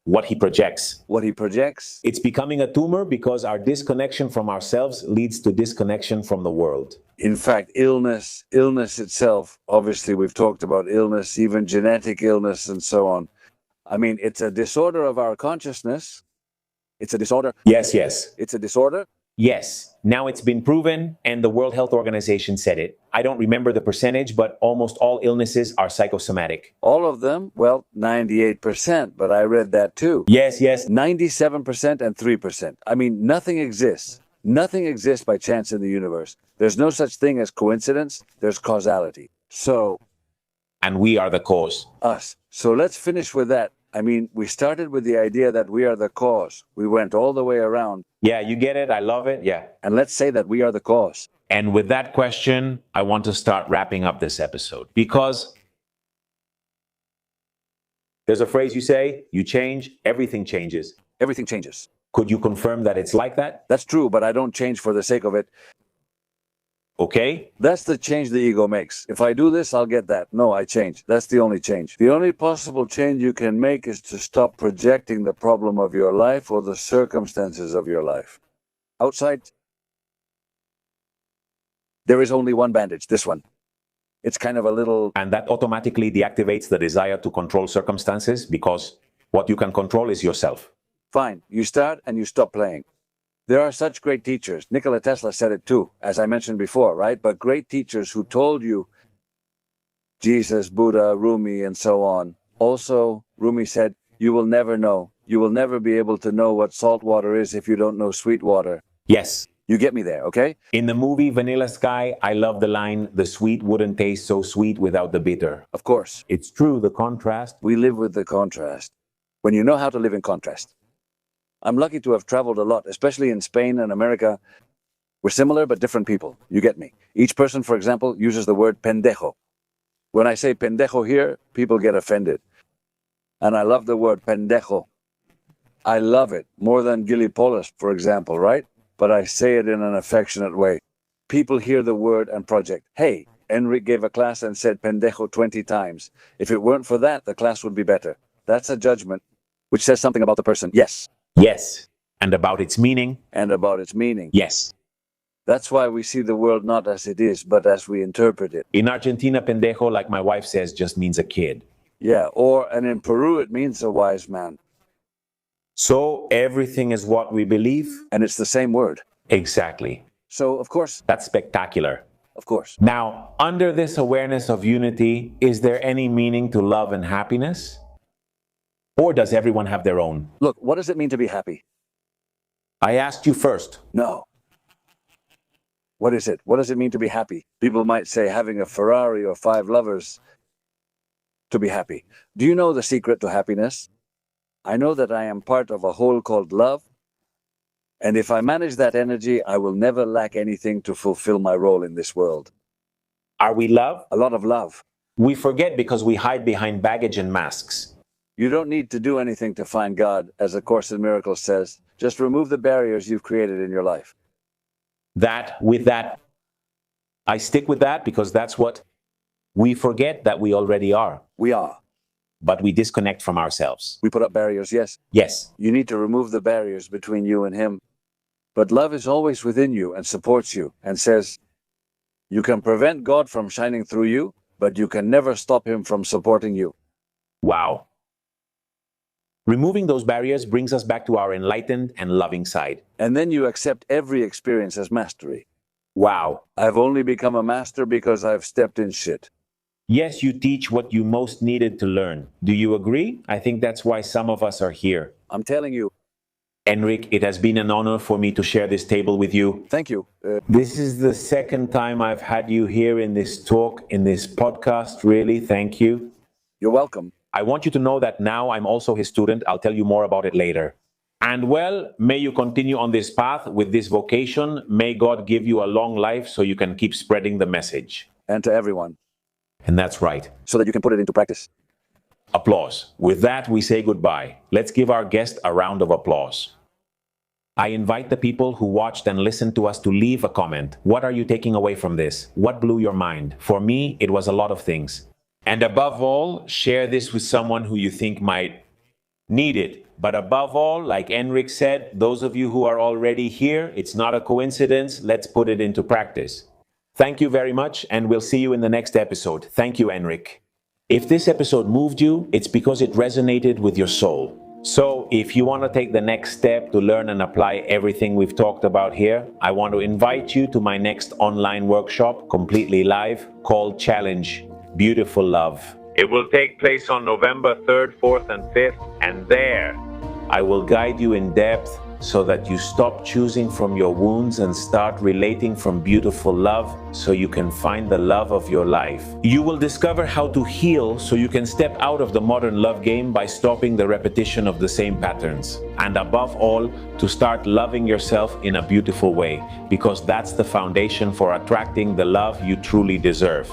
Speaker 1: What he projects.
Speaker 2: What he projects.
Speaker 1: It's becoming a tumor because our disconnection from ourselves leads to disconnection from the world.
Speaker 2: In fact, illness itself, obviously we've talked about illness, even genetic illness and so on. I mean, it's a disorder of our consciousness. It's a disorder.
Speaker 1: Yes.
Speaker 2: It's a disorder.
Speaker 1: Yes, now it's been proven, and the World Health Organization said it. I don't remember the percentage, but almost all illnesses are psychosomatic.
Speaker 2: All of them? Well, 98%, but I read that too.
Speaker 1: Yes.
Speaker 2: 97% and 3%. I mean, nothing exists. Nothing exists by chance in the universe. There's no such thing as coincidence, there's causality. So,
Speaker 1: And we are the cause.
Speaker 2: us. So let's finish with that. I mean, we started with the idea that we are the cause. We went all the way around.
Speaker 1: Yeah, you get it. I love it. Yeah.
Speaker 2: And let's say that we are the cause.
Speaker 1: And with that question, I want to start wrapping up this episode because there's a phrase you say, you change, everything changes.
Speaker 2: Everything changes.
Speaker 1: Could you confirm that it's like that?
Speaker 2: That's true, but I don't change for the sake of it.
Speaker 1: Okay.
Speaker 2: That's the change the ego makes. If I do this, I'll get that. No, I change. That's the only change. The only possible change you can make is to stop projecting the problem of your life or the circumstances of your life. Outside, there is only one bandage, this one. It's kind of a little...
Speaker 1: And that automatically deactivates the desire to control circumstances because what you can control is yourself.
Speaker 2: Fine. You start and you stop playing. There are such great teachers. Nikola Tesla said it too, as I mentioned before, right? But great teachers who told you, Jesus, Buddha, Rumi, and so on. Also, Rumi said, you will never know. You will never be able to know what salt water is if you don't know sweet water.
Speaker 1: Yes.
Speaker 2: You get me there, okay?
Speaker 1: In the movie Vanilla Sky, I love the line, the sweet wouldn't taste so sweet without the bitter.
Speaker 2: Of course.
Speaker 1: It's true, the contrast.
Speaker 2: We live with the contrast. When you know how to live in contrast. I'm lucky to have traveled a lot, especially in Spain and America. We're similar but different people. You get me. Each person, for example, uses the word pendejo. When I say pendejo here, people get offended. And I love the word pendejo. I love it more than gilipollas, for example, right? But I say it in an affectionate way. People hear the word and project. Hey, Enric gave a class and said pendejo 20 times. If it weren't for that, the class would be better. That's a judgment, which says something about the person. Yes.
Speaker 1: Yes. And about its meaning.
Speaker 2: And about its meaning.
Speaker 1: Yes.
Speaker 2: That's why we see the world not as it is, but as we interpret it.
Speaker 1: In Argentina, pendejo, like my wife says, just means a kid.
Speaker 2: Yeah, and in Peru, it means a wise man.
Speaker 1: So everything is what we believe?
Speaker 2: And it's the same word.
Speaker 1: Exactly.
Speaker 2: So, of course.
Speaker 1: That's spectacular.
Speaker 2: Of course.
Speaker 1: Now, under this awareness of unity, is there any meaning to love and happiness? Or does everyone have their own?
Speaker 2: Look, what does it mean to be happy?
Speaker 1: I asked you first.
Speaker 2: No. What is it? What does it mean to be happy? People might say having a Ferrari or 5 lovers to be happy. Do you know the secret to happiness? I know that I am part of a whole called love. And if I manage that energy, I will never lack anything to fulfill my role in this world.
Speaker 1: Are we love?
Speaker 2: A lot of love.
Speaker 1: We forget because we hide behind baggage and masks.
Speaker 2: You don't need to do anything to find God, as A Course in Miracles says. Just remove the barriers you've created in your life.
Speaker 1: With that, I stick with that because that's what we forget that we already are.
Speaker 2: We are.
Speaker 1: But we disconnect from ourselves.
Speaker 2: We put up barriers, yes.
Speaker 1: Yes.
Speaker 2: You need to remove the barriers between you and Him. But love is always within you and supports you and says, you can prevent God from shining through you, but you can never stop Him from supporting you.
Speaker 1: Wow. Removing those barriers brings us back to our enlightened and loving side.
Speaker 2: And then you accept every experience as mastery.
Speaker 1: Wow.
Speaker 2: I've only become a master because I've stepped in shit.
Speaker 1: Yes, you teach what you most needed to learn. Do you agree? I think that's why some of us are here.
Speaker 2: I'm telling you.
Speaker 1: Enric, it has been an honor for me to share this table with you.
Speaker 2: Thank you.
Speaker 1: This is the second time I've had you here in this talk, in this podcast. Really, thank you.
Speaker 2: You're welcome.
Speaker 1: I want you to know that now I'm also his student. I'll tell you more about it later. And well, may you continue on this path with this vocation. May God give you a long life so you can keep spreading the message.
Speaker 2: And to everyone.
Speaker 1: And that's right.
Speaker 2: So that you can put it into practice.
Speaker 1: Applause. With that, we say goodbye. Let's give our guest a round of applause. I invite the people who watched and listened to us to leave a comment. What are you taking away from this? What blew your mind? For me, it was a lot of things. And above all, share this with someone who you think might need it. But above all, like Enric said, those of you who are already here, it's not a coincidence. Let's put it into practice. Thank you very much, and we'll see you in the next episode. Thank you, Enric. If this episode moved you, it's because it resonated with your soul. So if you want to take the next step to learn and apply everything we've talked about here, I want to invite you to my next online workshop, completely live, called Challenge Beautiful Love. It will take place on November 3rd, 4th, and 5th, and there I will guide you in depth so that you stop choosing from your wounds and start relating from beautiful love so you can find the love of your life. You will discover how to heal so you can step out of the modern love game by stopping the repetition of the same patterns. And above all, to start loving yourself in a beautiful way, because that's the foundation for attracting the love you truly deserve.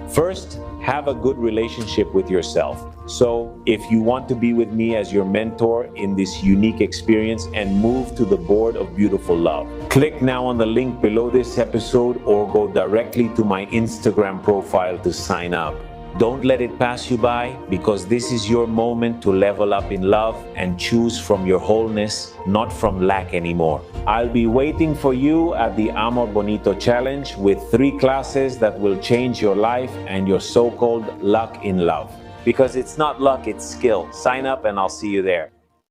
Speaker 1: First, have a good relationship with yourself. So, if you want to be with me as your mentor in this unique experience and move to the board of beautiful love, click now on the link below this episode or go directly to my Instagram profile to sign up. Don't let it pass you by, because this is your moment to level up in love and choose from your wholeness, not from lack anymore. I'll be waiting for you at the Amor Bonito Challenge with 3 classes that will change your life and your so-called luck in love. Because it's not luck, it's skill. Sign up and I'll see you there.